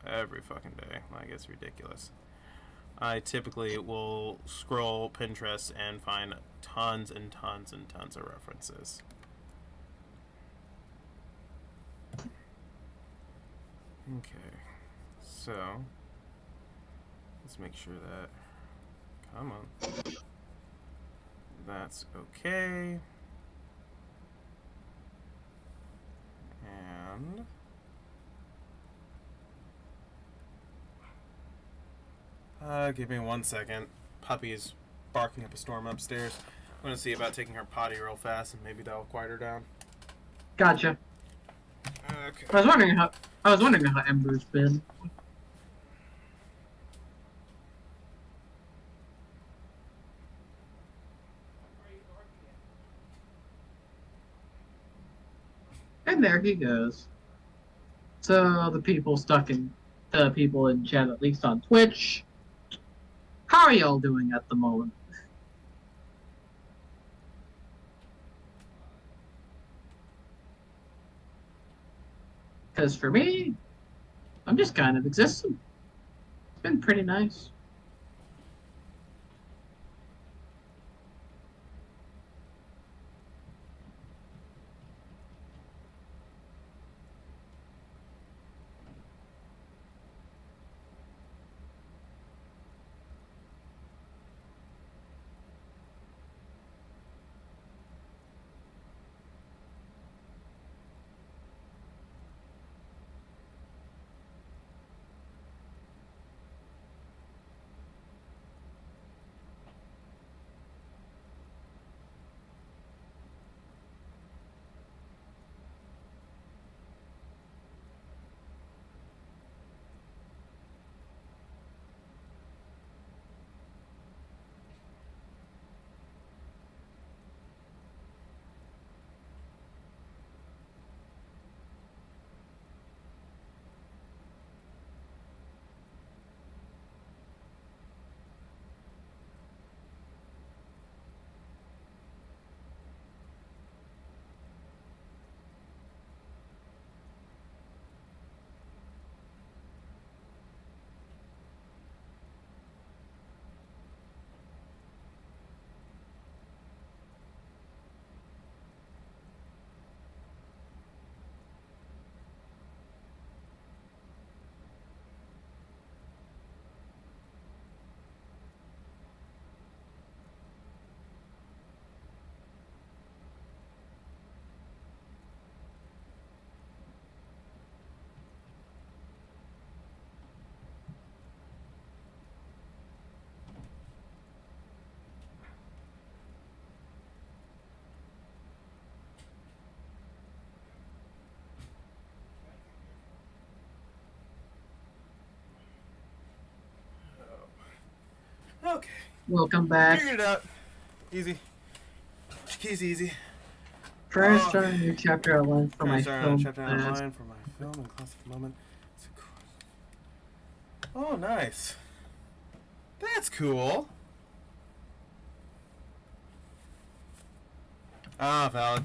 Every fucking day. Like, it's ridiculous. I typically will scroll Pinterest and find tons and tons and tons of references. Okay, so let's make sure that, come on, that's okay. And give me 1 second. Puppy is barking up a storm upstairs. I'm gonna see about taking her potty real fast, and maybe that'll quiet her down. Gotcha. Okay. I was wondering how Ember's been. And there he goes. So the people in chat, at least on Twitch, how are y'all doing at the moment? Because for me, I'm just kind of existing. It's been pretty nice. Okay. Welcome back. Figured it out. Easy. Easy. First, start a new chapter outline for my film. Chapter outline for my film and classic moment. Oh, nice. That's cool. Ah, valid.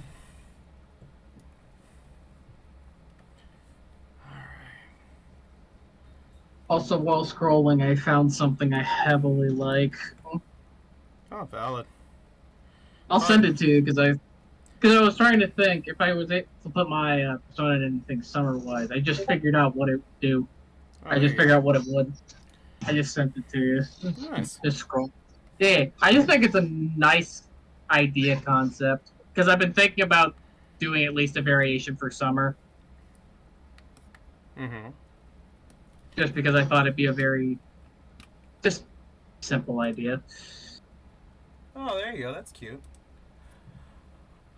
Also, while scrolling, I found something I heavily like. Oh, valid. I'll Alright. send it to you because I was trying to think if I was able to put my persona in anything summer wise. I just figured out what it would do. Oh, I there just you figured go. out what it would. I just sent it to you. Nice. Just scroll. Yeah, I just think it's a nice idea concept because I've been thinking about doing at least a variation for summer, Mm-hmm. just because I thought it'd be a very just simple idea. Oh, there you go. That's cute.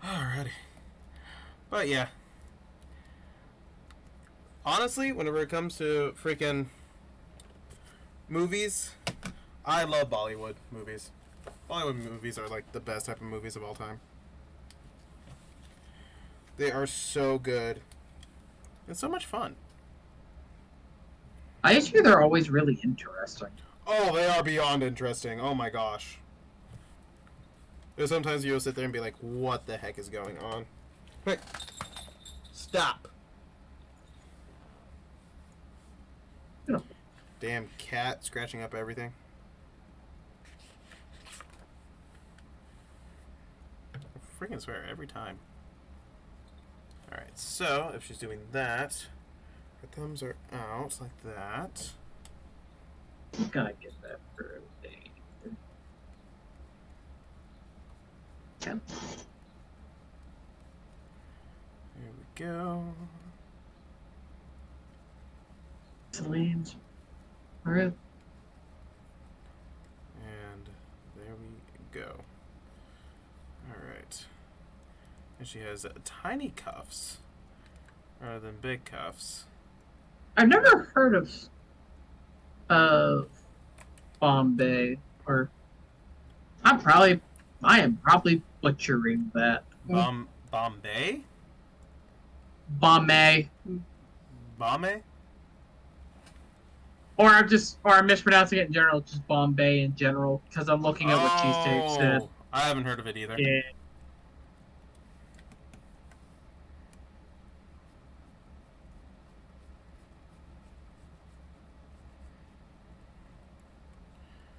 Alrighty. But yeah. Honestly, whenever it comes to freaking movies, I love Bollywood movies. Bollywood movies are like the best type of movies of all time. They are so good. It's so much fun. I just hear they're always really interesting. Oh, they are beyond interesting. Oh my gosh. There's sometimes you'll sit there and be like, what the heck is going on? Hey, stop. You know, Damn cat scratching up everything. I freaking swear every time. Alright, so if she's doing that, her thumbs are out like that. gotta get that for everything. Yeah. Here we go. Celine's. Alright. And there we go. Alright. And she has tiny cuffs rather than big cuffs. I've never heard of Bombay or I am probably butchering that. Bombay? Bombay. Bombay? Or I'm mispronouncing it in general, just Bombay in general, because I'm looking at what Cheesesteak said. Oh, I haven't heard of it either. Yeah.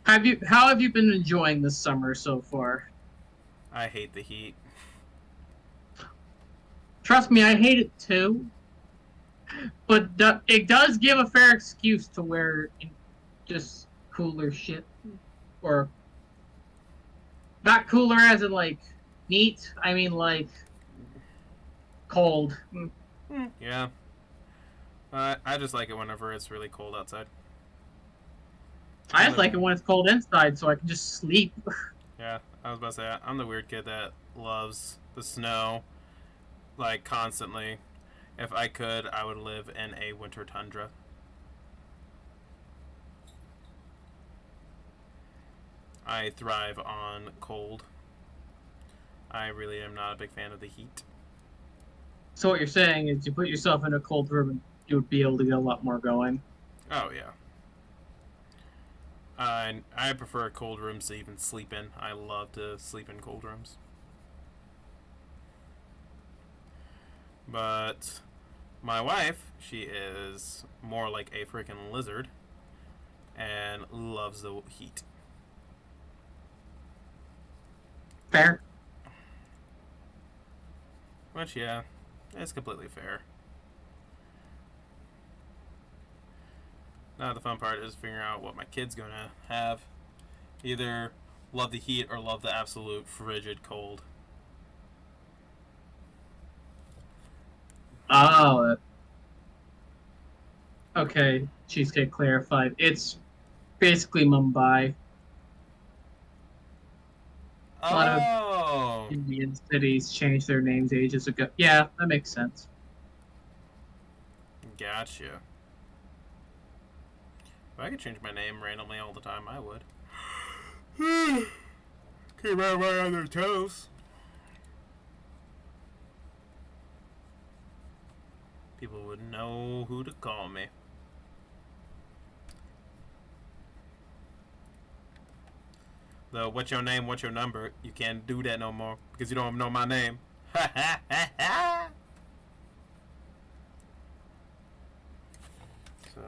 How have you been enjoying this summer so far? I hate the heat. Trust me, I hate it too. But it does give a fair excuse to wear just cooler shit. Or not cooler as in like neat, I mean like cold. Yeah. I just like it whenever it's really cold outside. I just like it when it's cold inside so I can just sleep. Yeah, I was about to say, I'm the weird kid that loves the snow, like, constantly. If I could, I would live in a winter tundra. I thrive on cold. I really am not a big fan of the heat. So what you're saying is you put yourself in a cold room and you would be able to get a lot more going. Oh, yeah. I prefer cold rooms to even sleep in. I love to sleep in cold rooms. But my wife, she is more like a freaking lizard and loves the heat. Fair. Which, yeah, it's completely fair. Now the fun part is figuring out what my kid's gonna have. Either love the heat or love the absolute frigid cold. Oh. Okay, Cheesecake clarified. It's basically Mumbai. A lot of Oh, Indian cities changed their names ages ago. Yeah, that makes sense. gotcha. If I could change my name randomly all the time, I would. Keep everybody on their toes. People would know who to call me. The what's your name, what's your number? You can't do that no more because you don't know my name. So,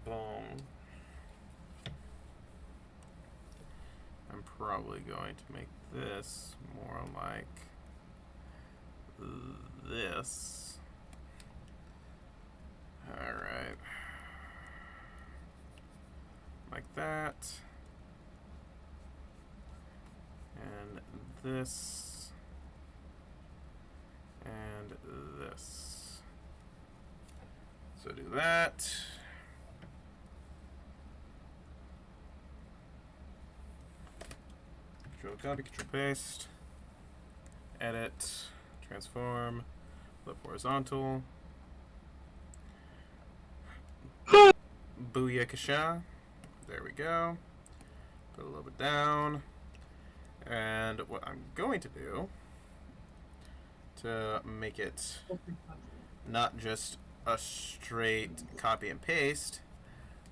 boom. I'm probably going to make this more like this. Alright. Like that. And this. And this. So do that. Control copy, control paste. Edit. Transform. Flip horizontal. Booyakasha. There we go. Put a little bit down. And what I'm going to do to make it not just a straight copy and paste,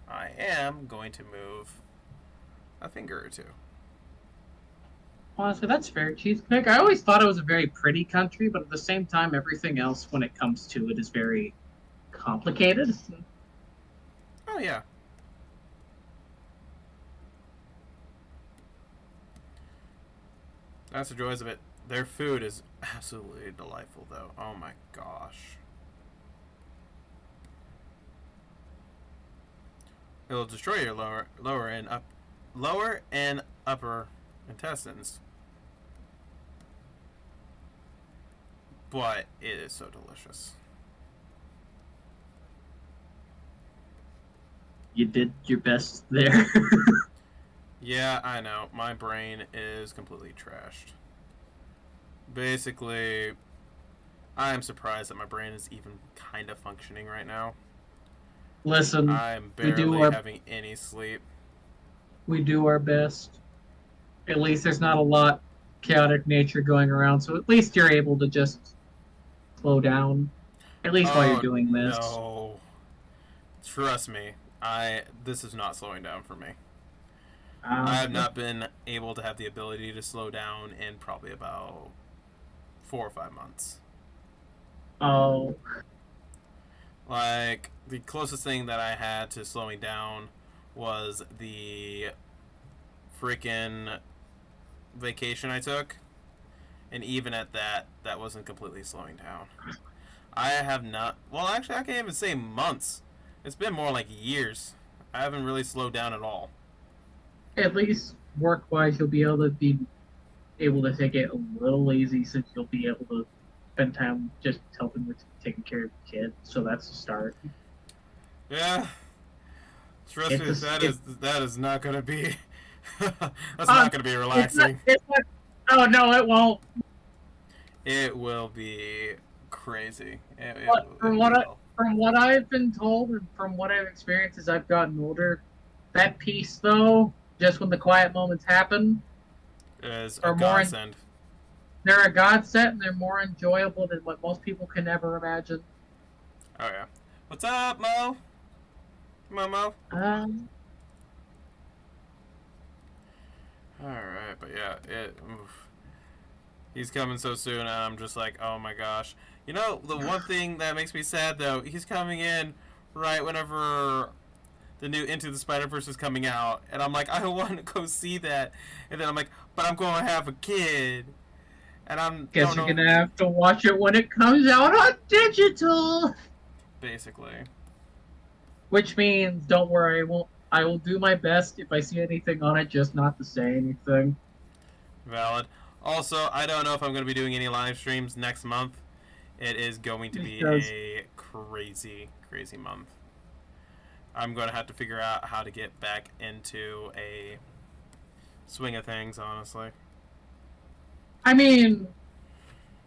I am going to move a finger or two. Honestly, that's fair, Cheesecake. I always thought it was a very pretty country, but at the same time, everything else when it comes to it is very complicated. Oh, yeah. That's the joys of it. Their food is absolutely delightful, though. Oh my gosh. It'll destroy your lower and upper intestines. But it is so delicious. You did your best there. Yeah, I know. My brain is completely trashed. Basically, I am surprised that my brain is even kind of functioning right now. Listen, I'm barely having any sleep. We do our best. At least there's not a lot chaotic nature going around, so at least you're able to just slow down. At least while you're doing this. No. Trust me, this is not slowing down for me. I have not been able to have the ability to slow down in probably about 4 or 5 months. Oh. Like, the closest thing that I had to slowing down was the freaking vacation I took. And even at that, that wasn't completely slowing down. I have not... Well, actually, I can't even say months. It's been more like years. I haven't really slowed down at all. At least work-wise, you'll be able to take it a little easy since you'll be able to spend time just helping with taking care of your kid. So that's a start. Yeah. Trust me, that is not going to be... that's not going to be relaxing. Oh, no, it won't. It will be crazy. From what I've been told and from what I've experienced as I've gotten older, that peace, though, just when the quiet moments happen, is a godsend. They're a godsend, and they're more enjoyable than what most people can ever imagine. Oh, yeah. What's up, Mo? Come on, Mo. Alright, but yeah, he's coming so soon, and I'm just like, oh my gosh. You know, the one thing that makes me sad, though, he's coming in right whenever the new Into the Spider-Verse is coming out, and I'm like, I want to go see that, and then I'm like, but I'm going to have a kid, and Guess you're gonna have to watch it when it comes out on digital. Basically. Which means, don't worry, I will do my best if I see anything on it, just not to say anything. Valid. Also, I don't know if I'm going to be doing any live streams next month. It is going to be a crazy, crazy month. I'm going to have to figure out how to get back into a swing of things, honestly. I mean,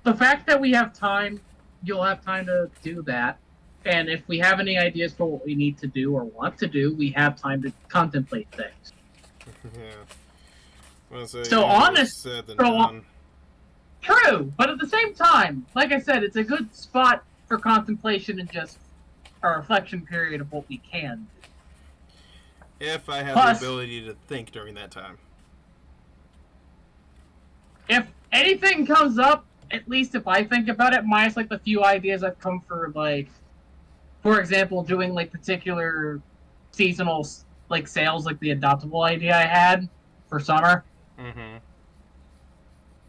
the fact that we have time, you'll have time to do that. And if we have any ideas for what we need to do or want to do, we have time to contemplate things. Yeah. So honest, true, but at the same time, like I said, it's a good spot for contemplation and just a reflection period of what we can do. If I have the ability to think during that time. anything comes up, at least if I think about it, minus like the few ideas I've come for, like, for example, doing like particular seasonal like sales, like the adoptable idea I had for summer. Mm-hmm.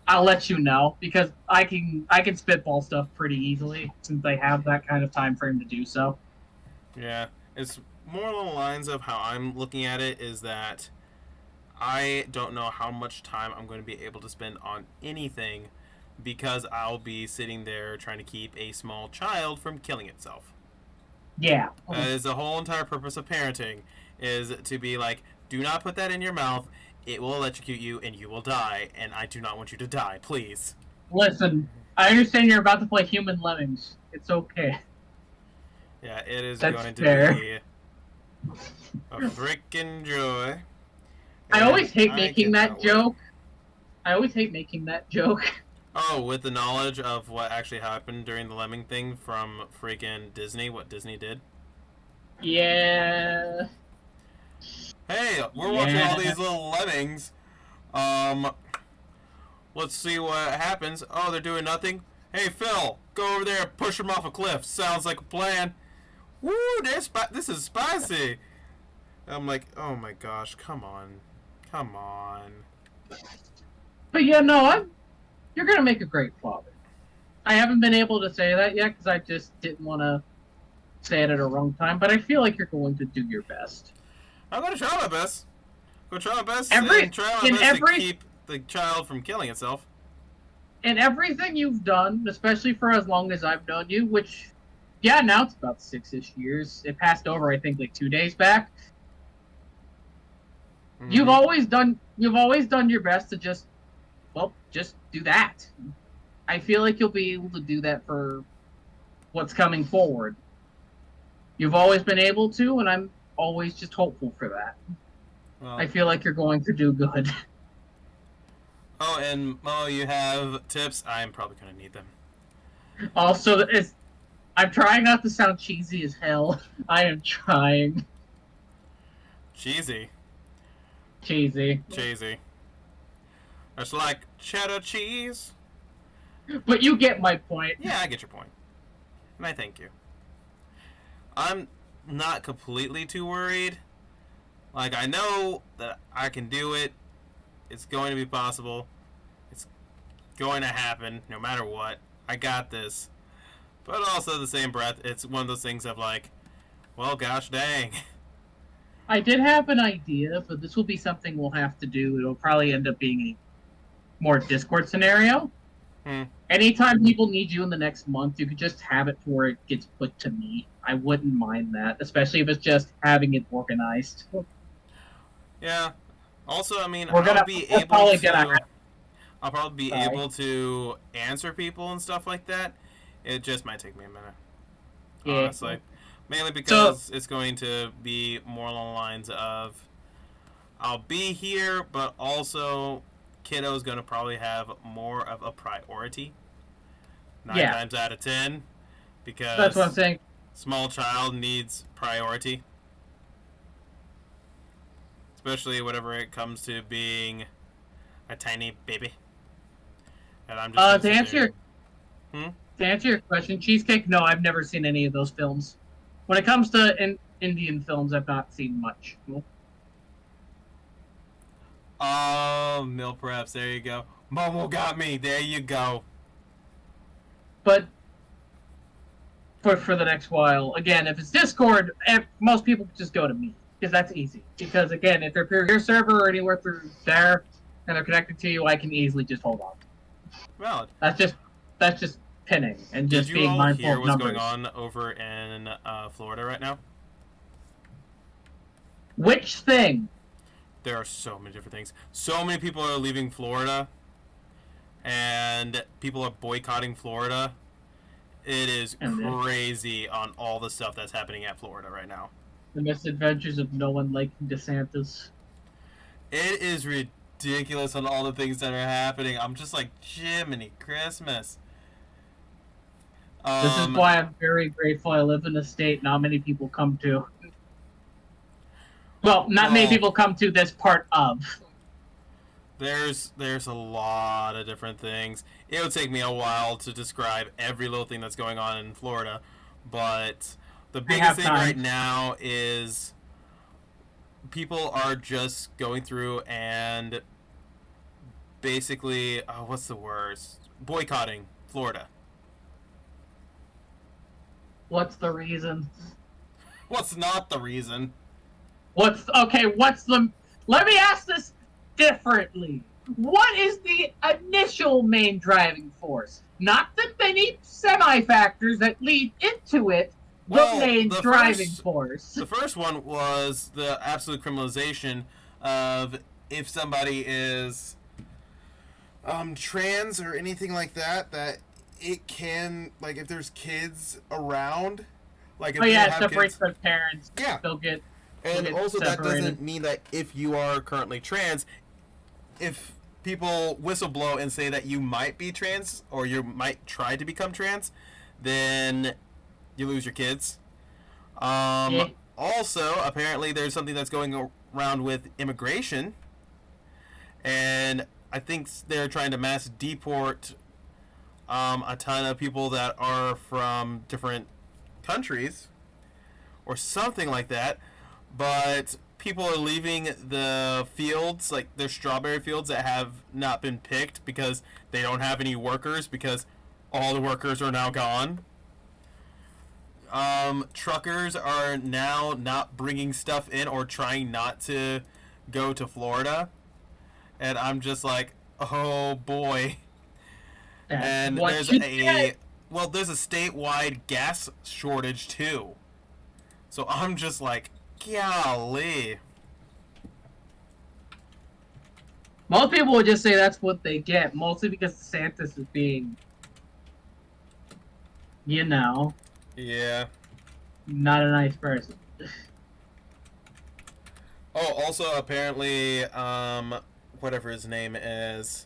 I'll let you know because I can spitball stuff pretty easily since I have that kind of time frame to do so. Yeah, it's more along the lines of how I'm looking at it is that I don't know how much time I'm going to be able to spend on anything because I'll be sitting there trying to keep a small child from killing itself. Yeah. That is the whole entire purpose of parenting, is to be like, do not put that in your mouth. It will electrocute you and you will die, and I do not want you to die, please. Listen, I understand you're about to play Human Lemmings. It's okay. Yeah, it is That's going to fair. be a freaking joy. I always hate I making cannot that wait. joke. I always hate making that joke. Oh, with the knowledge of what actually happened during the lemming thing from freaking Disney, what Disney did. Yeah. Hey, we're watching all Yeah. these little lemmings. Um, let's see what happens. Oh, they're doing nothing. Hey, Phil, go over there and push them off a cliff. Sounds like a plan. Woo, this is spicy. I'm like, oh my gosh, come on. Come on. But yeah, no, you're gonna make a great father. I haven't been able to say that yet because I just didn't want to say it at a wrong time. But I feel like you're going to do your best. I'm going to try my best. Go try my best Every and try my in best to every keep the child from killing itself. in everything you've done, especially for as long as I've known you, which, yeah, now it's about 6-ish years. It passed over, I think, like 2 days back. Mm-hmm. You've always done your best to just do that. I feel like you'll be able to do that for what's coming forward. You've always been able to, and I'm always just hopeful for that. Well, I feel like you're going to do good. oh, and you have tips. I'm probably going to need them. Also, I'm trying not to sound cheesy as hell. I am trying. Cheesy. Cheesy. Cheesy. It's like cheddar cheese. But you get my point. Yeah, I get your point. And I thank you. I'm not completely too worried. Like, I know that I can do it. It's going to be possible. It's going to happen no matter what. I got this. But also, the same breath, it's one of those things of like, well, gosh dang. I did have an idea, but this will be something we'll have to do. It'll probably end up being a more Discord scenario. Anytime people need you in the next month, you could just have it to where it gets put to me. I wouldn't mind that, especially if it's just having it organized. Yeah. Also, I mean, I'll I'll probably be able to answer people and stuff like that. It just might take me a minute. Yeah. Honestly. Mainly because it's going to be more along the lines of I'll be here, but also kiddo's going to probably have more of a priority. 9 times out of 10. Because that's what I'm saying. Small child needs priority. Especially whenever it comes to being a tiny baby. And I'm just to answer your question, Cheesecake, no, I've never seen any of those films. When it comes to Indian films, I've not seen much. Oh, meal preps, there you go. Momo got me, there you go. But for the next while, again, if it's Discord, most people just go to me. Because that's easy. Because, again, if they're through your server or anywhere through there, and they're connected to you, I can easily just hold on. Valid. That's just pinning and just being mindful of numbers. Did you all hear what's going on over in Florida right now? Which thing? There are so many different things. So many people are leaving Florida, and people are boycotting Florida. It is crazy on all the stuff that's happening at Florida right now. The misadventures of no one liking DeSantis. It is ridiculous on all the things that are happening. I'm just like, Jiminy Christmas. This is why I'm very grateful I live in a state not many people come to. Well, not many people come to this part of. There's a lot of different things. It would take me a while to describe every little thing that's going on in Florida, but the I biggest have thing right time. now is people are just going through and basically, what's the word? Boycotting Florida. What's the reason? What's not the reason? What's the? Let me ask this differently. What is the initial main driving force? Not the many semi-factors that lead into it. The Well, main the driving first force. the first one was the absolute criminalization of if somebody is trans or anything like that, that it can, like, if there's kids around, like Oh if they yeah, don't it have separates kids. the parents. Yeah. They'll get And also that separated. doesn't mean that if you are currently trans, if people whistleblow and say that you might be trans or you might try to become trans, then you lose your kids. Yeah. Also, apparently, there's something that's going around with immigration, and I think they're trying to mass deport a ton of people that are from different countries or something like that. But people are leaving the fields, like their strawberry fields that have not been picked because they don't have any workers because all the workers are now gone. Truckers are now not bringing stuff in or trying not to go to Florida. And I'm just like, oh boy. That's And what you get. there's a statewide gas shortage too. So I'm just like, golly. Most people would just say that's what they get, mostly because DeSantis is being, you know, Yeah. not a nice person. Oh, also apparently, whatever his name is.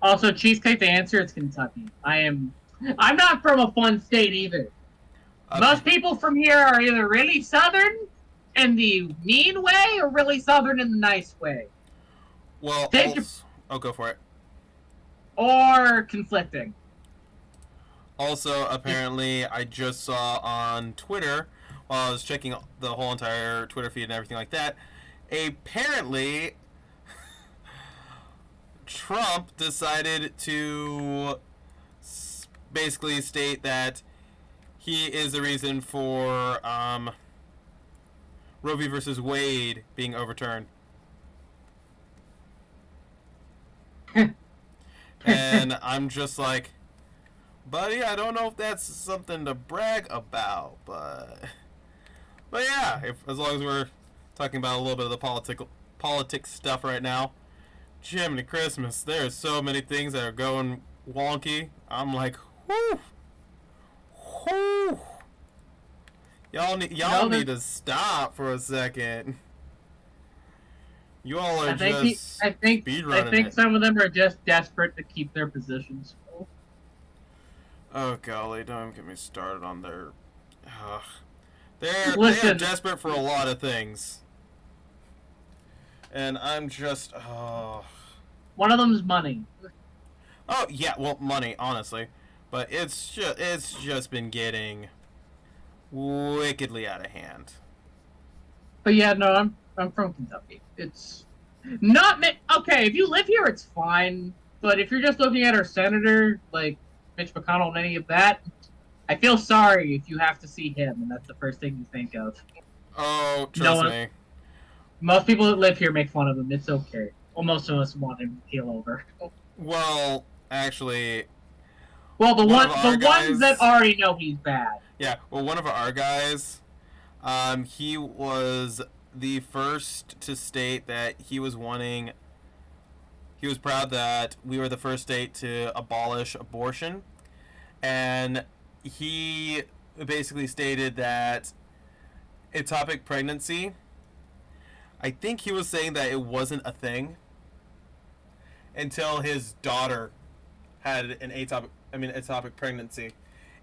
Also, cheesecake to answer, it's Kentucky. I'm not from a fun state either. Uh, Most people from here are either really southern in the mean way or really southern in the nice way. well, Take your, also, oh, go for it. or conflicting. Also, apparently, I just saw on Twitter while I was checking the whole entire Twitter feed and everything like that. Apparently, Trump decided to basically state that he is the reason for Roe v. versus Wade being overturned. And I'm just like, buddy, I don't know if that's something to brag about, but yeah, as long as we're talking about a little bit of the politics stuff right now, Jiminy Christmas, there's so many things that are going wonky. I'm like, whoo, whoo. Y'all need to stop for a second. You all are just speed I running think it. some of them are just desperate to keep their positions. Oh golly, don't get me started on their. They are Listen, desperate for a lot of things, and I'm just one of them's money. oh yeah, well money honestly, but it's just been getting wickedly out of hand. But yeah, no, I'm from Kentucky. It's not okay. If you live here, it's fine. But if you're just looking at our senator, like Mitch McConnell and any of that, I feel sorry if you have to see him, and that's the first thing you think of. Oh, No trust one, me. most people that live here make fun of him. It's okay. Well, most of us want him to keel over. Well, actually, Well, one of our the ones that guys. already know he's bad. Yeah, well, one of our guys, he was the first to state that he was wanting. He was proud that we were the first state to abolish abortion, and he basically stated that ectopic pregnancy. I think he was saying that it wasn't a thing until his daughter had an ectopic pregnancy,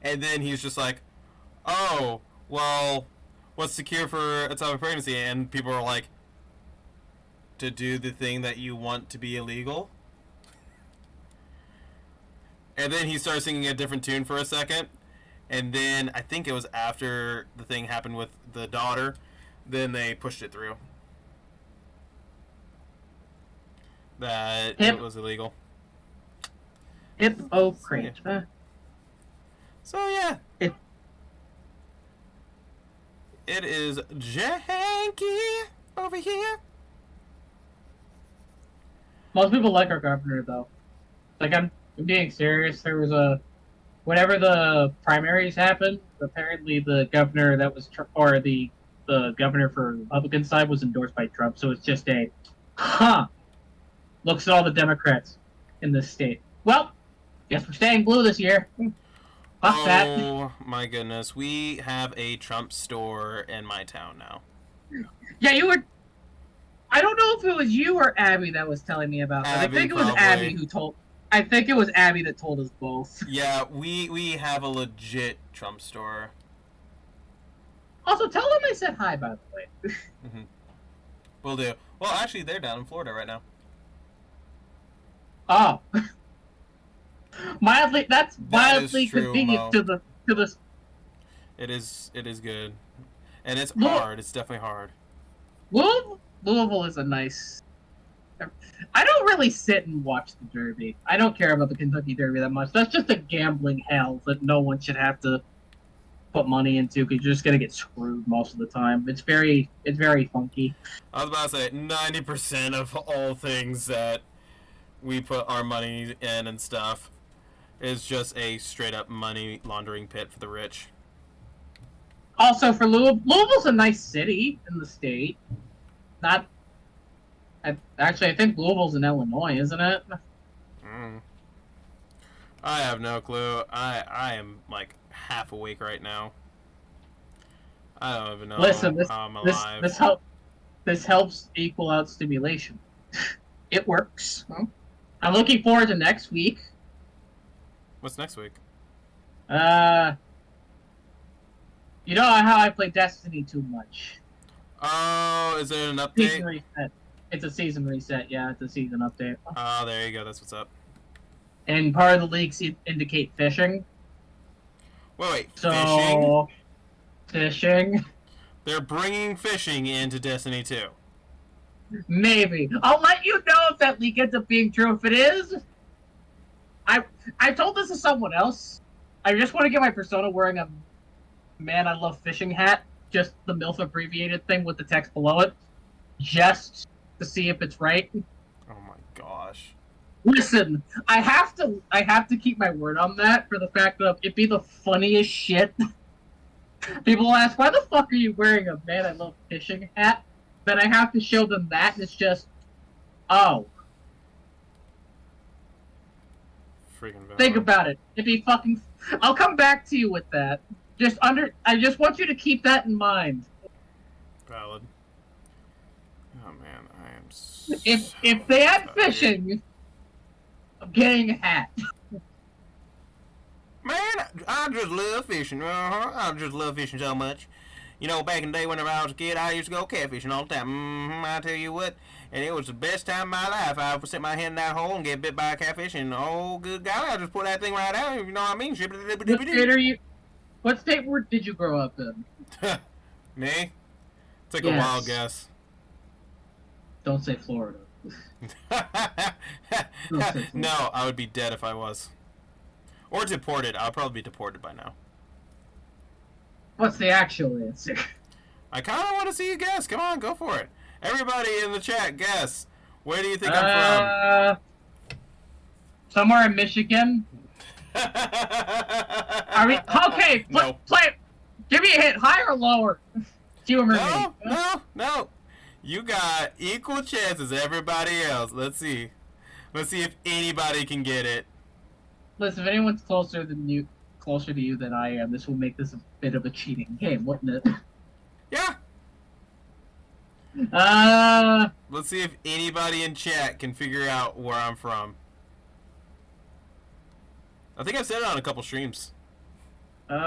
and then he's just like, oh, well, what's the cure for ectopic pregnancy? And people are like, to do the thing that you want to be illegal. And then he started singing a different tune for a second. And then I think it was after the thing happened with the daughter, then they pushed it through. That it was illegal. Hypocrite. So yeah. It is janky over here. Most people like our governor, though. Like, I'm being serious. There was whenever the primaries happened, apparently the governor that was, or the governor for the Republican side was endorsed by Trump. So it's just looks at all the Democrats in this state. Well, guess we're staying blue this year. Fuck that. Oh my goodness. We have a Trump store in my town now. Yeah, you were... I don't know if it was you or Abby that was telling me about that. I think it was probably. Abby who told... I think it was Abby that told us both. Yeah, we have a legit Trump store. Also, tell them I said hi, by the way. Mm-hmm. Will do. Well, actually, they're down in Florida right now. Oh. Mildly, that's mildly true, convenient Mo. to the. It is good, and it's hard. It's definitely hard. Louisville is a nice. I don't really sit and watch the Derby. I don't care about the Kentucky Derby that much. That's just a gambling hell that no one should have to put money into because you're just gonna get screwed most of the time. It's very funky. I was about to say 90% of all things that we put our money in and stuff is just a straight up money laundering pit for the rich. Also, for Louisville's a nice city in the state. I think Louisville's in Illinois, isn't it? I have no clue. I am like half awake right now. I don't even know how I'm alive. This helps equal out stimulation. It works. I'm looking forward to next week. What's next week? You know how I play Destiny too much. Oh, is there an update? Season reset. It's a season reset, yeah, it's a season update. Oh, there you go, that's what's up. And part of the leagues indicate fishing. Wait, so, fishing? They're bringing fishing into Destiny 2. Maybe. I'll let you know if that leak ends up being true. If it is, I told this to someone else. I just want to get my persona wearing a "Man, I Love Fishing" hat, just the MILF abbreviated thing with the text below it, just to see if it's right. Oh my gosh! Listen, I have to keep my word on that for the fact that it'd be the funniest shit. People will ask, "Why the fuck are you wearing a "Man, I Love Fishing" hat?" Then I have to show them that, and it's just, oh. Freaking valid. Think about it. It'd be fucking. I'll come back to you with that. I just want you to keep that in mind. Valid. Oh man, I am. If they had fishing, I'm getting a hat. Man, I just love fishing. I just love fishing so much. You know, back in the day whenever I was a kid, I used to go catfishing all the time. I tell you what, and it was the best time of my life. I would stick my hand in that hole and get bit by a catfish, and oh, good golly, I just put that thing right out. You know what I mean? What state did you grow up in? Me? Take a wild guess. Don't say Florida. No, I would be dead if I was. Or deported. I'll probably be deported by now. What's the actual answer? I kind of want to see you guess. Come on, go for it. Everybody in the chat, guess. Where do you think I'm from? Somewhere in Michigan. Are we okay? Play. Give me a hint. Higher or lower? Humor me. No. You got equal chances as everybody else. Let's see. Let's see if anybody can get it. Listen, if anyone's closer to you than I am, this will make this a bit of a cheating game, wouldn't it? Yeah. Let's see if anybody in chat can figure out where I'm from. I think I've said it on a couple streams. You've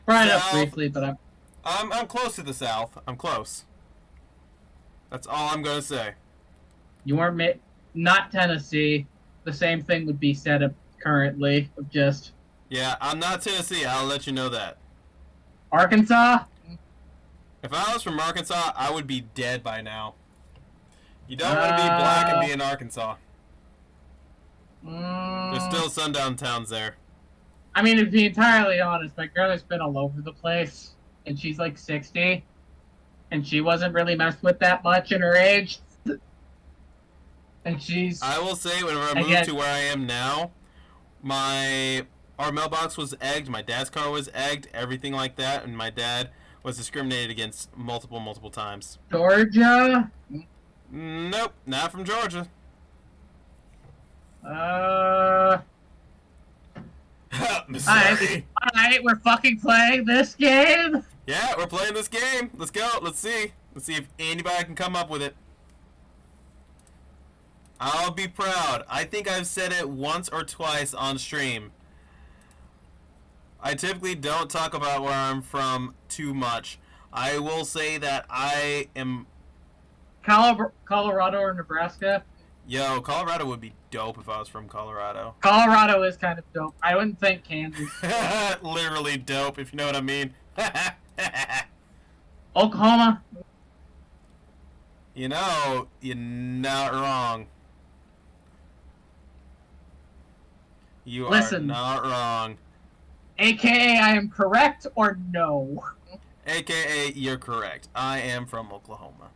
brought it up briefly, but I'm close to the south. I'm close. That's all I'm gonna say. You weren't not Tennessee. The same thing would be said of currently of just Yeah, I'm not Tennessee. I'll let you know that. Arkansas. If I was from Arkansas, I would be dead by now. You don't want to be black and Uh, be in Arkansas. There's mm, still sundown towns there. I mean, to be entirely honest, my girl has been all over the place, and she's like 60, and she wasn't really messed with that much in her age. And she's I will say, whenever I moved again, to where I am now, our mailbox was egged, my dad's car was egged, everything like that, and my dad was discriminated against multiple times. Georgia. Nope, not from Georgia. Missouri. Alright, we're fucking playing this game. Yeah, we're playing this game. Let's go. Let's see. Let's see if anybody can come up with it. I'll be proud. I think I've said it once or twice on stream. I typically don't talk about where I'm from too much. I will say that I am... Colorado or Nebraska? Yo, Colorado would be dope if I was from Colorado. Colorado is kind of dope. I wouldn't think Kansas. Literally dope, if you know what I mean. Oklahoma? You know, you're not wrong. You Listen. are not wrong. AKA, I am correct or no? AKA, you're correct. I am from Oklahoma.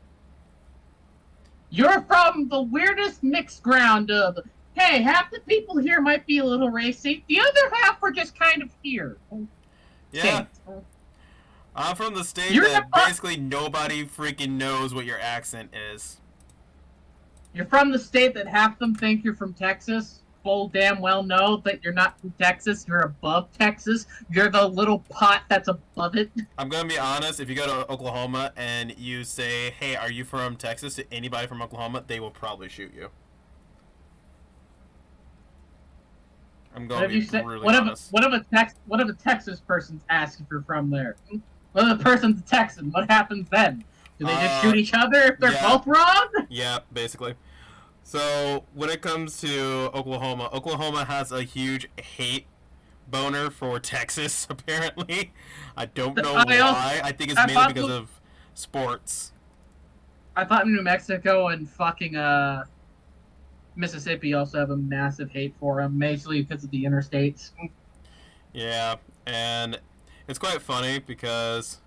You're from the weirdest mixed ground of, hey, half the people here might be a little racy, the other half are just kind of here. Yeah. State. I'm from the state You're that the basically nobody freaking knows what your accent is. You're from the state that half them think you're from Texas. Full damn well know that you're not from Texas. You're above Texas. You're the little pot that's above it. I'm gonna be honest, if you go to Oklahoma and you say, hey, are you from Texas, to anybody from Oklahoma, they will probably shoot you. I'm gonna be really honest. What if a Texas person's asked if you're from there? What if the person's a Texan? What happens then? Do they just shoot each other if they're both wrong? Yeah, basically. So, when it comes to Oklahoma, Oklahoma has a huge hate boner for Texas, apparently. I don't know why. I think it's mainly because of sports. I thought New Mexico and fucking Mississippi also have a massive hate for them, mainly because of the interstates. Yeah, and it's quite funny because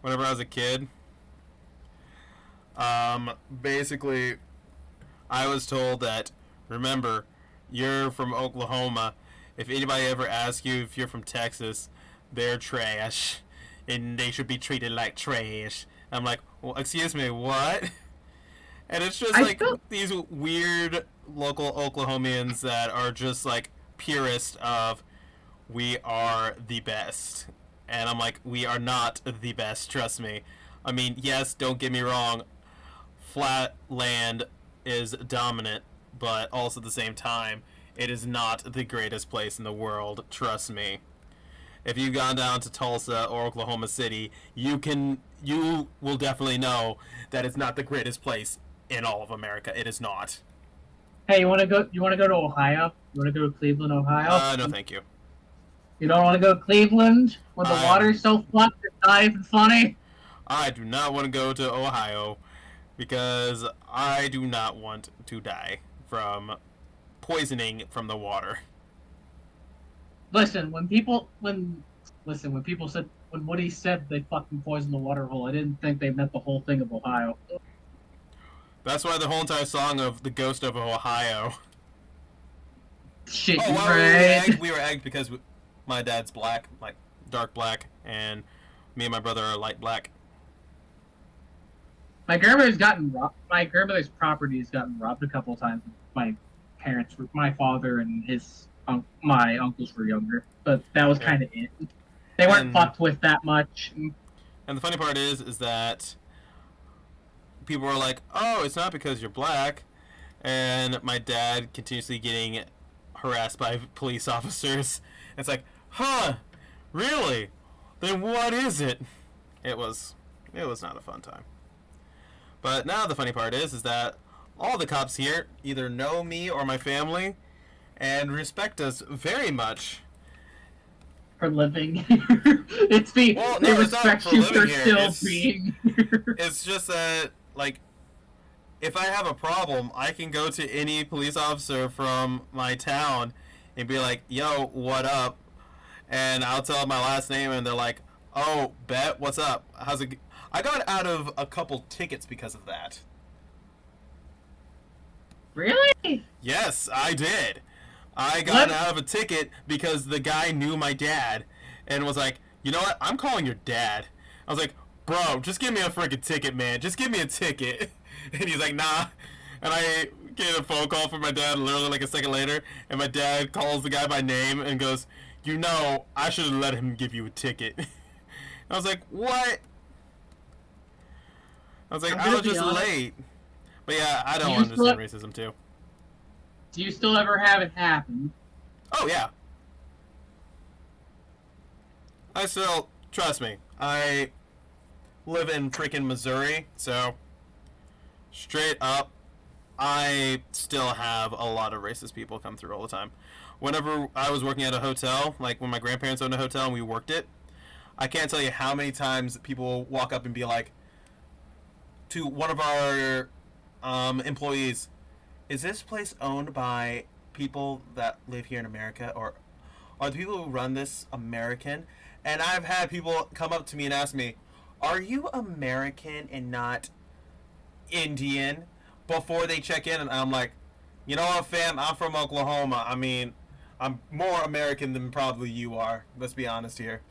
whenever I was a kid, basically, I was told that, remember, you're from Oklahoma. If anybody ever asks you if you're from Texas, they're trash, and they should be treated like trash. I'm like, well, excuse me, what? And it's just these weird local Oklahomians that are just like purists of, we are the best. And I'm like, we are not the best, trust me. I mean, yes, don't get me wrong, flat land is dominant, but also at the same time, it is not the greatest place in the world, trust me. If you've gone down to Tulsa or Oklahoma City, you will definitely know that it's not the greatest place in all of America. It is not. Hey, you want to go to Ohio? You want to go to Cleveland, Ohio? No, thank you. You don't want to go to Cleveland where the water's so flat it's not even funny? I do not want to go to Ohio because I do not want to die from poisoning from the water. Listen, when Woody said they fucking poisoned the water hole, I didn't think they meant the whole thing of Ohio. That's why the whole entire song of The Ghost of Ohio. Shit, we were egged because my dad's black, like dark black, and me and my brother are light black. My grandmother's property has gotten robbed a couple of times. My father and my uncles were younger, but that was kind of it. They weren't fucked with that much. And the funny part is that people were like, "Oh, it's not because you're black," and my dad continuously getting harassed by police officers. It's like, huh, really? Then what is it? It was not a fun time. But now the funny part is that all the cops here either know me or my family and respect us very much. For living here. Well, They no, it's not respect for you for living here. still being here. It's just that, like, if I have a problem, I can go to any police officer from my town and be like, yo, what up? And I'll tell them my last name, and they're like, oh, bet, what's up? How's it? I got out of a couple tickets because of that. Really? Yes, I did. I got out of a ticket because the guy knew my dad and was like, you know what? I'm calling your dad. I was like, bro, just give me a freaking ticket, man. Just give me a ticket. And he's like, nah. And I get a phone call from my dad literally like a second later, and my dad calls the guy by name and goes, you know, I should have let him give you a ticket. I was like, what? I was like, I was just late. But yeah, I don't understand racism too. Do you still ever have it happen? Oh, yeah. I still, trust me, I live in freaking Missouri, so straight up, I still have a lot of racist people come through all the time. Whenever I was working at a hotel, like when my grandparents owned a hotel and we worked it, I can't tell you how many times people walk up and be like, to one of our employees, is this place owned by people that live here in America, or are the people who run this American? And I've had people come up to me and ask me, are you American and not Indian, before they check in? And I'm like, you know what, fam, I'm from Oklahoma. I mean, I'm more American than probably you are. Let's be honest here.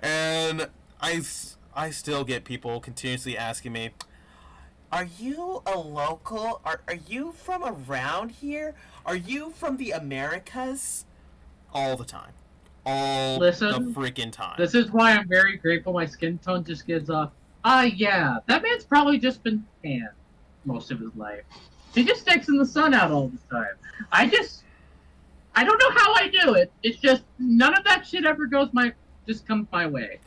And I still get people continuously asking me, are you a local? Are you from around here? Are you from the Americas? All the time. All the freaking time. This is why I'm very grateful my skin tone just gives off, yeah, that man's probably just been tan most of his life. He just sticks in the sun out all the time. I don't know how I do it. It's just, none of that shit ever just comes my way.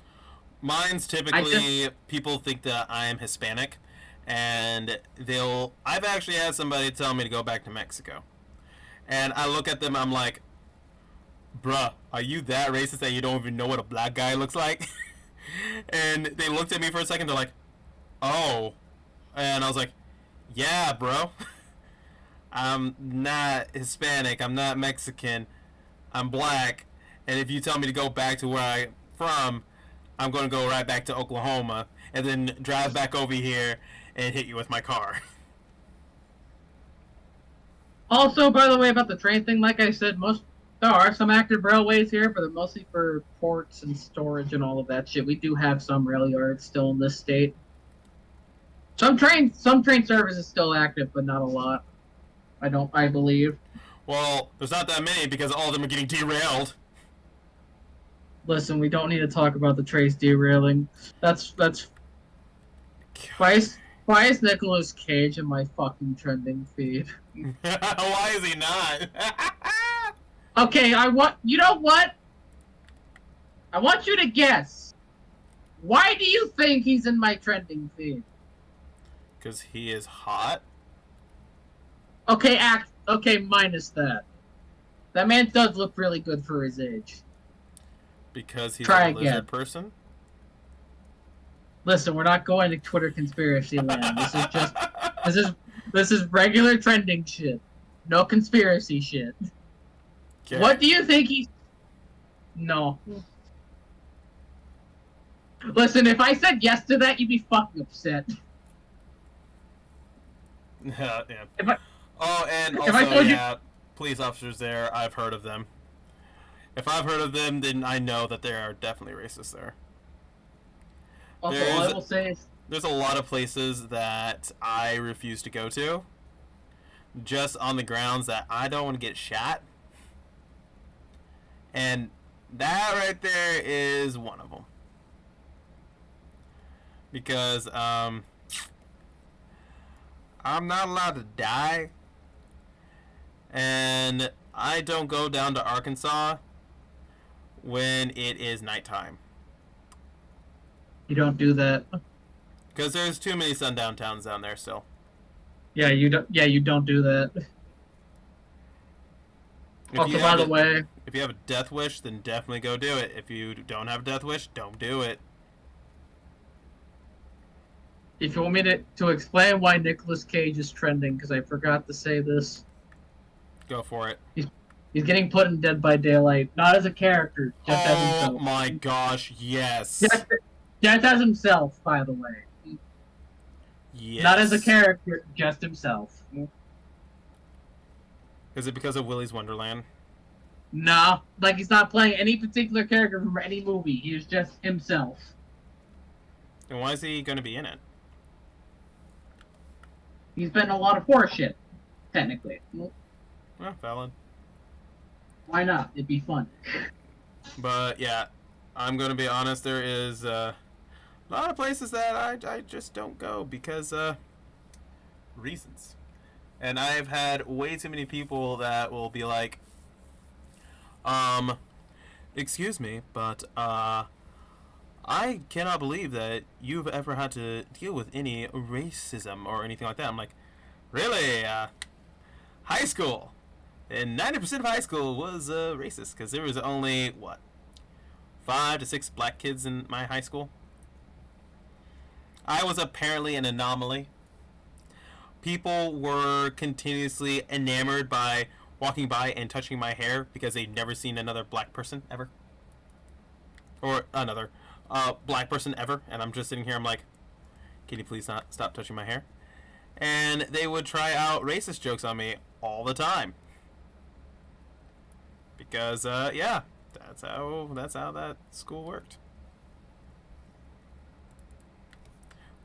Mine's typically, people think that I am Hispanic, and I've actually had somebody tell me to go back to Mexico. And I look at them, I'm like, bruh, are you that racist that you don't even know what a black guy looks like? And they looked at me for a second, they're like, oh. And I was like, yeah, bro. I'm not Hispanic, I'm not Mexican, I'm black, and if you tell me to go back to where I'm from, I'm going to go right back to Oklahoma, and then drive back over here and hit you with my car. Also, by the way, about the train thing, like I said, there are some active railways here, but they're mostly for ports and storage and all of that shit. We do have some rail yards still in this state. Some train service is still active, but not a lot. I believe. Well, there's not that many because all of them are getting derailed. Listen, we don't need to talk about the trains derailing. That's why is Nicolas Cage in my fucking trending feed? Why is he not? Okay, you know what? I want you to guess. Why do you think he's in my trending feed? Because he is hot? Okay, minus that. That man does look really good for his age. Because he's a lizard person? Listen, we're not going to Twitter conspiracy land. This is regular trending shit. No conspiracy shit. Okay. What do you think he's... No. Listen, if I said yes to that, you'd be fucking upset. Yeah. Police officers there, I've heard of them. If I've heard of them, then I know that there are definitely racists there. Also, all I will say is... There's a lot of places that I refuse to go to, just on the grounds that I don't want to get shot. And that right there is one of them. Because, I'm not allowed to die. And I don't go down to Arkansas when it is nighttime. You don't do that? Because there's too many sundown towns down there still. Yeah, you don't. Yeah, you don't do that. Also, by the way, if you have a death wish, then definitely go do it. If you don't have a death wish, don't do it. if you want me to explain why Nicolas Cage is trending, because I forgot to say this, Go for it. he's getting put in Dead by Daylight, not as a character, just as himself. Oh my gosh, yes. Just as himself, by the way. Yes. Not as a character, just himself. Is it because of Willy's Wonderland? No, like he's not playing any particular character from any movie. He is just himself. And why is he going to be in it? He's been in a lot of horror shit, technically. Valid. Why not? It'd be fun. But yeah, I'm going to be honest. There is a lot of places that I just don't go because reasons. And I've had way too many people that will be like, excuse me, but I cannot believe that you've ever had to deal with any racism or anything like that. I'm like, really? High school. And 90% of high school was racist because there was only, what, 5 to 6 black kids in my high school. I was apparently an anomaly. People were continuously enamored by walking by and touching my hair because they'd never seen another black person ever. Or another black person ever. And I'm just sitting here, I'm like, can you please not stop touching my hair? And they would try out racist jokes on me all the time. Because, yeah, that's how that school worked.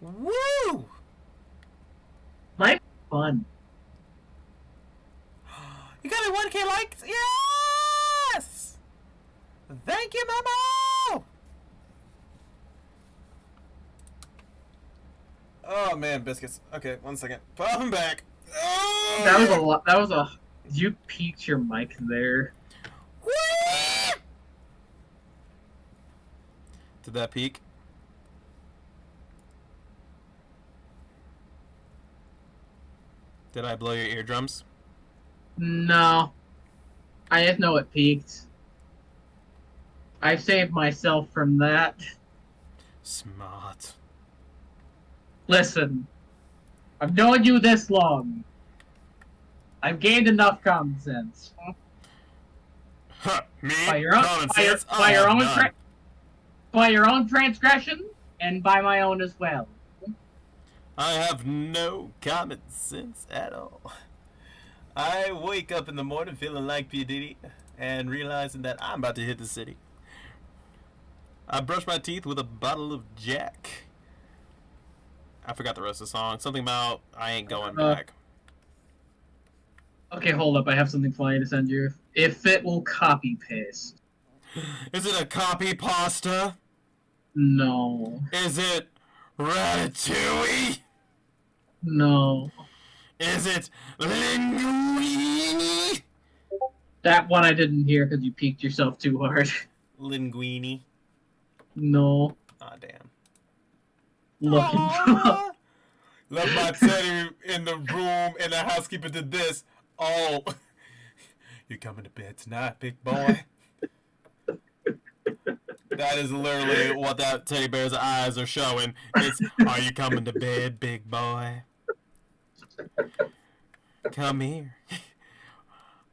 Woo! Life fun. You got me 1K likes? Yes! Thank you, Mama! Oh, man, biscuits. Okay, 1 second. Popping back. Oh! That was a lot. That was a... You peaked your mic there. Whee! Did that peak? Did I blow your eardrums? No. I just know it peaked. I saved myself from that. Smart. Listen. I've known you this long. I've gained enough common sense. Huh, me? By your own, Common by your, sense? by your own, None. by your own transgression, and by my own as well. I have no common sense at all. I wake up in the morning feeling like P. Diddy and realizing that I'm about to hit the city. I brush my teeth with a bottle of Jack. I forgot the rest of the song. Something about I ain't going back. Okay, hold up. I have something funny to send you. If it will copy paste. Is it a copy pasta? No. Is it ratatouille? No. Is it linguine? That one I didn't hear because you peeked yourself too hard. Linguine. No. Aw, damn. Looking for... Left my teddy in the room and the housekeeper did this. Oh. You coming to bed tonight, big boy? That is literally what that teddy bear's eyes are showing. It's, are you coming to bed, big boy? Come here.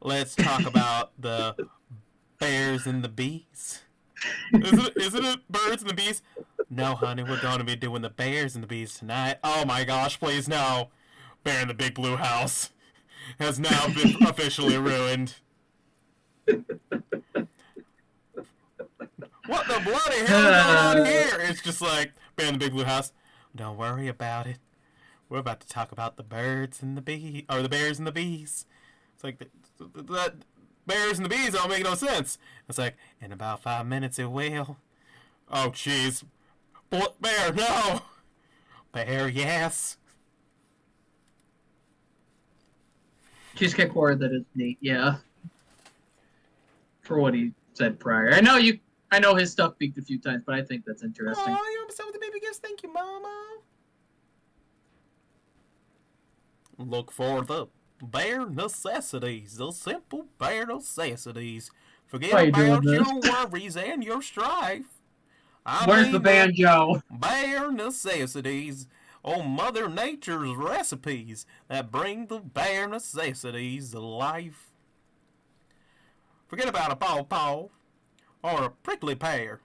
Let's talk about the bears and the bees. Isn't it birds and the bees? No, honey, we're going to be doing the bears and the bees tonight. Oh my gosh, please no. Bear in the Big Blue House has now been officially ruined. What the bloody hell is going on here? It's just like, Bear in the Big Blue House, don't worry about it. We're about to talk about the birds and the bees, or the bears and the bees. It's like, the bears and the bees don't make no sense. It's like, in about 5 minutes it will. Oh, jeez. Bear, no! Bear, yes. Cheesecake Horror, that is neat, yeah. For what he said prior. I know his stuff peaked a few times, but I think that's interesting. Oh, you're upset with the baby gifts? Thank you, Mama. Look for the bare necessities, the simple bare necessities. Why Forget are you doing about this? your worries and your strife. I Where's the mean the banjo? bare necessities. Oh, Mother Nature's recipes that bring the bare necessities to life. Forget about a pawpaw or a prickly pear.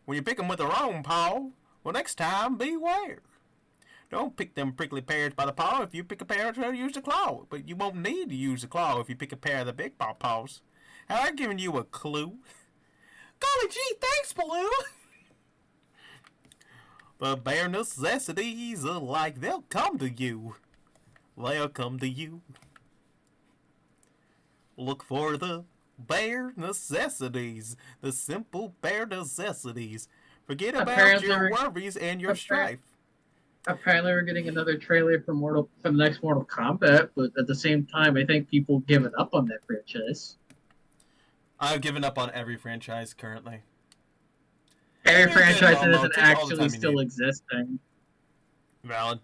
When you pick 'em with the wrong paw, well, next time beware. Don't pick them prickly pears by the paw. If you pick a pear, try to use the claw. But you won't need to use the claw if you pick a pair of the big paws. Have I given you a clue? Golly gee, thanks, Baloo! The bare necessities are like they'll come to you. They'll come to you. Look for the bare necessities. The simple bare necessities. Forget about your worries and your strife. Apparently, we're getting another trailer for the next Mortal Kombat, but at the same time, I think people given up on that franchise. I've given up on every franchise currently. Every franchise that isn't actually still existing. Valid.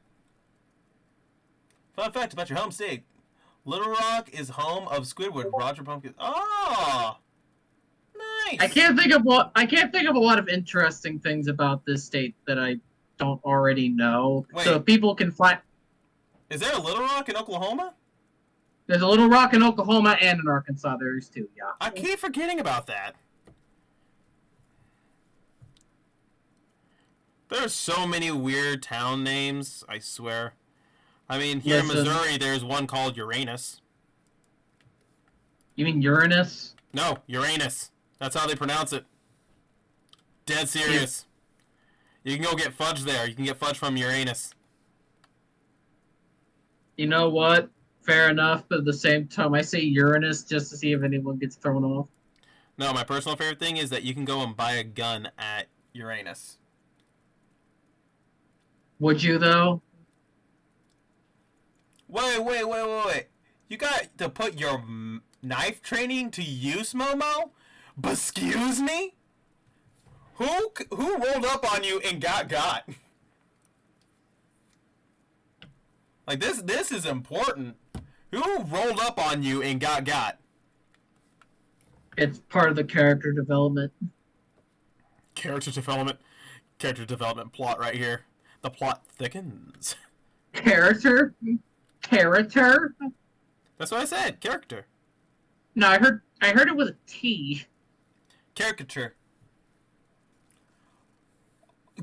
Fun fact about your home state. Little Rock is home of Squidward, Roger Pumpkin. Oh! Nice! I can't think of a lot of interesting things about this state that I don't already know. Wait. So people can find. Is there a Little Rock in Oklahoma? There's a Little Rock in Oklahoma and in Arkansas. There's two, yeah. I keep forgetting about that. There's so many weird town names, I swear. I mean, here in Missouri, there's one called Uranus. You mean Uranus? No, Uranus. That's how they pronounce it. Dead serious. You can go get fudge there. You can get fudge from Uranus. You know what? Fair enough, but at the same time, I say Uranus just to see if anyone gets thrown off. No, my personal favorite thing is that you can go and buy a gun at Uranus. Would you, though? Wait. You got to put your knife training to use, Momo? But excuse me? Who rolled up on you and got? Like, this is important. Who rolled up on you and got? It's part of the character development. Character development plot right here. The plot thickens. Character? That's what I said. Character. No, I heard it with a T. Caricature.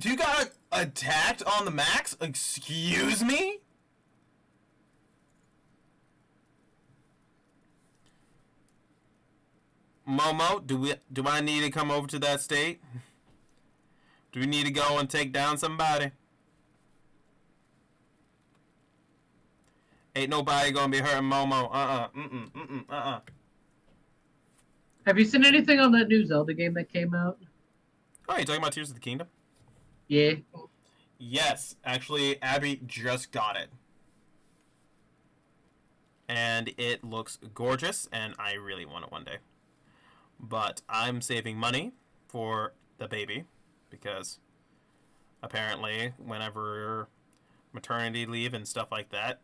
You got attacked on the max? Excuse me? Momo, do I need to come over to that state? Do we need to go and take down somebody? Ain't nobody gonna be hurting Momo. Have you seen anything on that new Zelda game that came out? Oh, you talking about Tears of the Kingdom? Yeah. Yes, actually, Abby just got it. And it looks gorgeous, and I really want it one day. But I'm saving money for the baby, because apparently whenever maternity leave and stuff like that,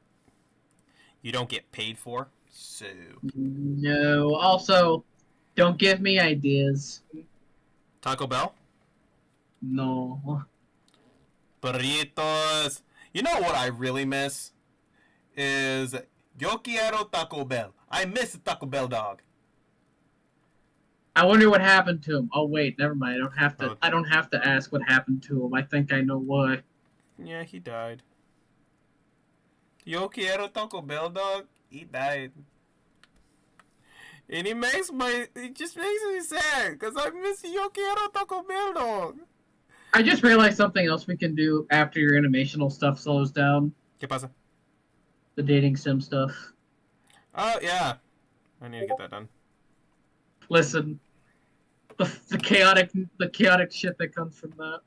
you don't get paid for. So no. Also, don't give me ideas. Taco Bell? No. Burritos. You know what I really miss? Is Yo quiero Taco Bell. I miss the Taco Bell dog. I wonder what happened to him. Oh wait, never mind. I don't have to ask what happened to him. I think I know why. Yeah, he died. Yo quiero Taco Bell dog. He died. And it just makes me sad because I miss Yo quiero Taco Bell dog. I just realized something else we can do after your animational stuff slows down. ¿Qué pasa? The dating sim stuff. Oh yeah, I need to get that done. Listen, the chaotic shit that comes from that.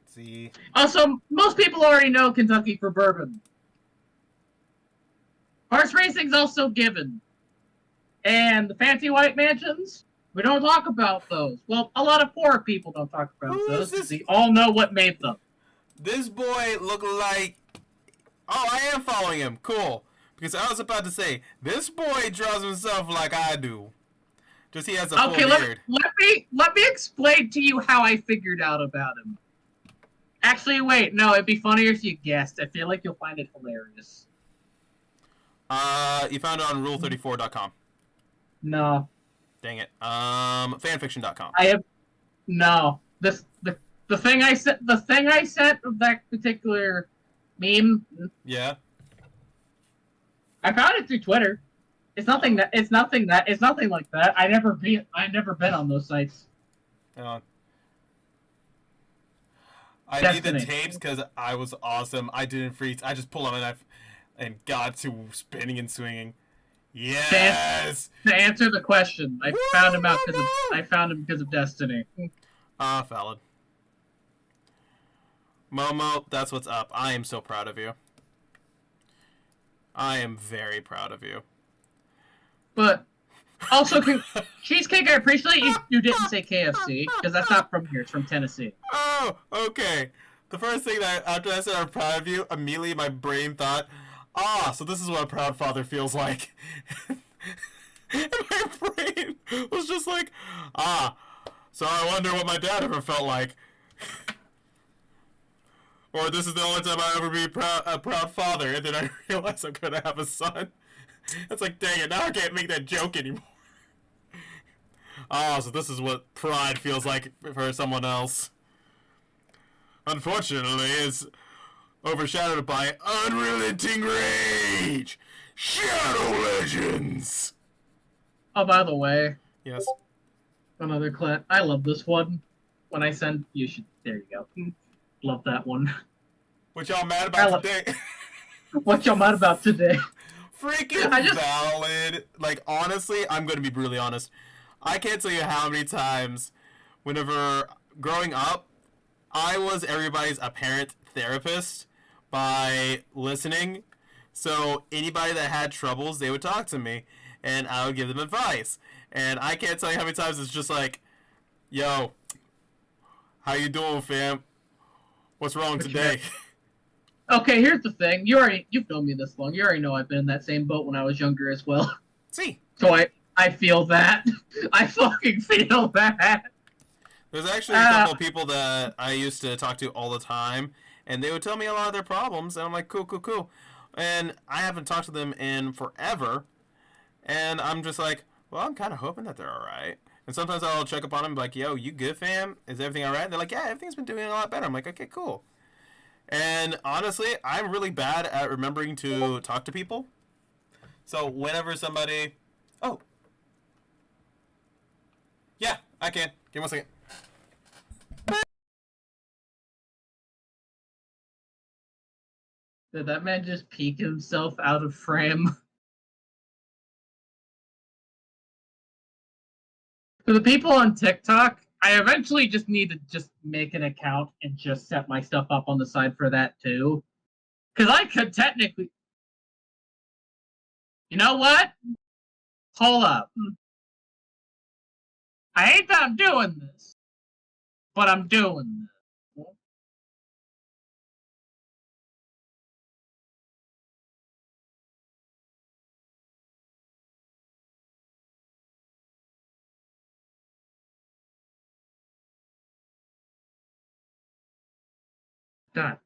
Let's see. Also, most people already know Kentucky for bourbon. Horse racing's also given. And the fancy white mansions, we don't talk about those. Well, a lot of poor people don't talk about those. They all know what made them. This boy look like Oh, I am following him. Cool. Because I was about to say, this boy draws himself like I do. Just he has a full Okay, beard. let me explain to you how I figured out about him. Actually, wait, no, it'd be funnier if you guessed. I feel like you'll find it hilarious. You found it on rule34.com. No, Dang it. Fanfiction.com. I have no. The thing I sent of that particular meme. Yeah. I found it through Twitter. It's nothing like that. I never been on those sites. I Destiny. need the tapes because I was awesome. I didn't freeze. I just pulled out my knife and got to spinning and swinging. Yes. To answer the question, I found him because of Destiny. Valid. Momo, that's what's up. I am so proud of you. I am very proud of you. But also, Cheesecake, I appreciate you didn't say KFC because that's not from here. It's from Tennessee. Oh, okay. The first thing that after I said I'm proud of you, immediately my brain thought, so this is what a proud father feels like. And my brain was just like, so I wonder what my dad ever felt like. Or this is the only time I'll ever be a proud father, and then I realize I'm gonna have a son. It's like, dang it, now I can't make that joke anymore. So this is what pride feels like for someone else. Unfortunately, it's overshadowed by unrelenting rage. Shadow Legends. Oh, by the way, Yes. another clip. I love this one. When I send, you should. There you go. Love that one. What y'all mad about today? What y'all mad about today? Freaking valid. Like, honestly, I'm going to be brutally honest. I can't tell you how many times, whenever growing up, I was everybody's apparent therapist by listening. So anybody that had troubles, they would talk to me, and I would give them advice. And I can't tell you how many times it's just like, yo, how you doing, fam? What's wrong today? Okay, here's the thing. You've known me this long. You already know I've been in that same boat when I was younger as well. See. So I feel that. I fucking feel that. There's actually a couple of people that I used to talk to all the time, and they would tell me a lot of their problems, and I'm like, cool. And I haven't talked to them in forever, and I'm just like, well, I'm kind of hoping that they're alright. And sometimes I'll check up on them, like, yo, you good, fam? Is everything alright? And they're like, yeah, everything's been doing a lot better. I'm like, okay, cool. And honestly, I'm really bad at remembering to talk to people. So whenever somebody... Oh. Yeah, I can. Give me 1 second. Did that man just peek himself out of frame? For the people on TikTok, I eventually just need to just make an account and just set my stuff up on the side for that too. Because I could technically... You know what? Hold up. I hate that I'm doing this, but I'm doing this. Done.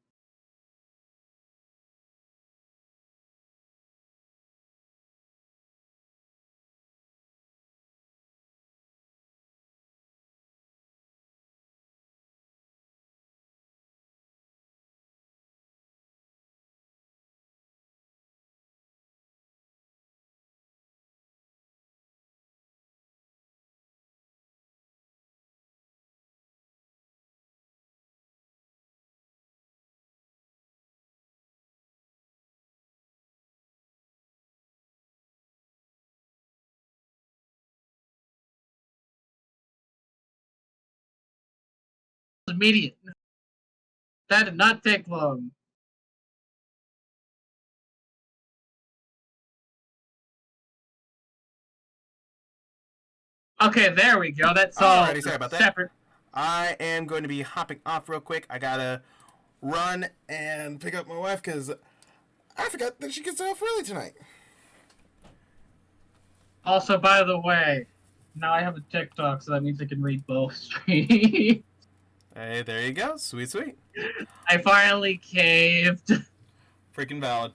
Immediate. That did not take long. Okay, there we go. That's all. Alrighty, sorry about that. Separate. I am going to be hopping off real quick. I gotta run and pick up my wife because I forgot that she gets off early tonight. Also, by the way, now I have a TikTok, so that means I can read both streams. Hey, there you go. Sweet, sweet. I finally caved. Freaking valid.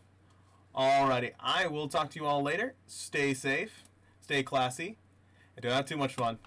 Alrighty, I will talk to you all later. Stay safe, stay classy, and don't have too much fun.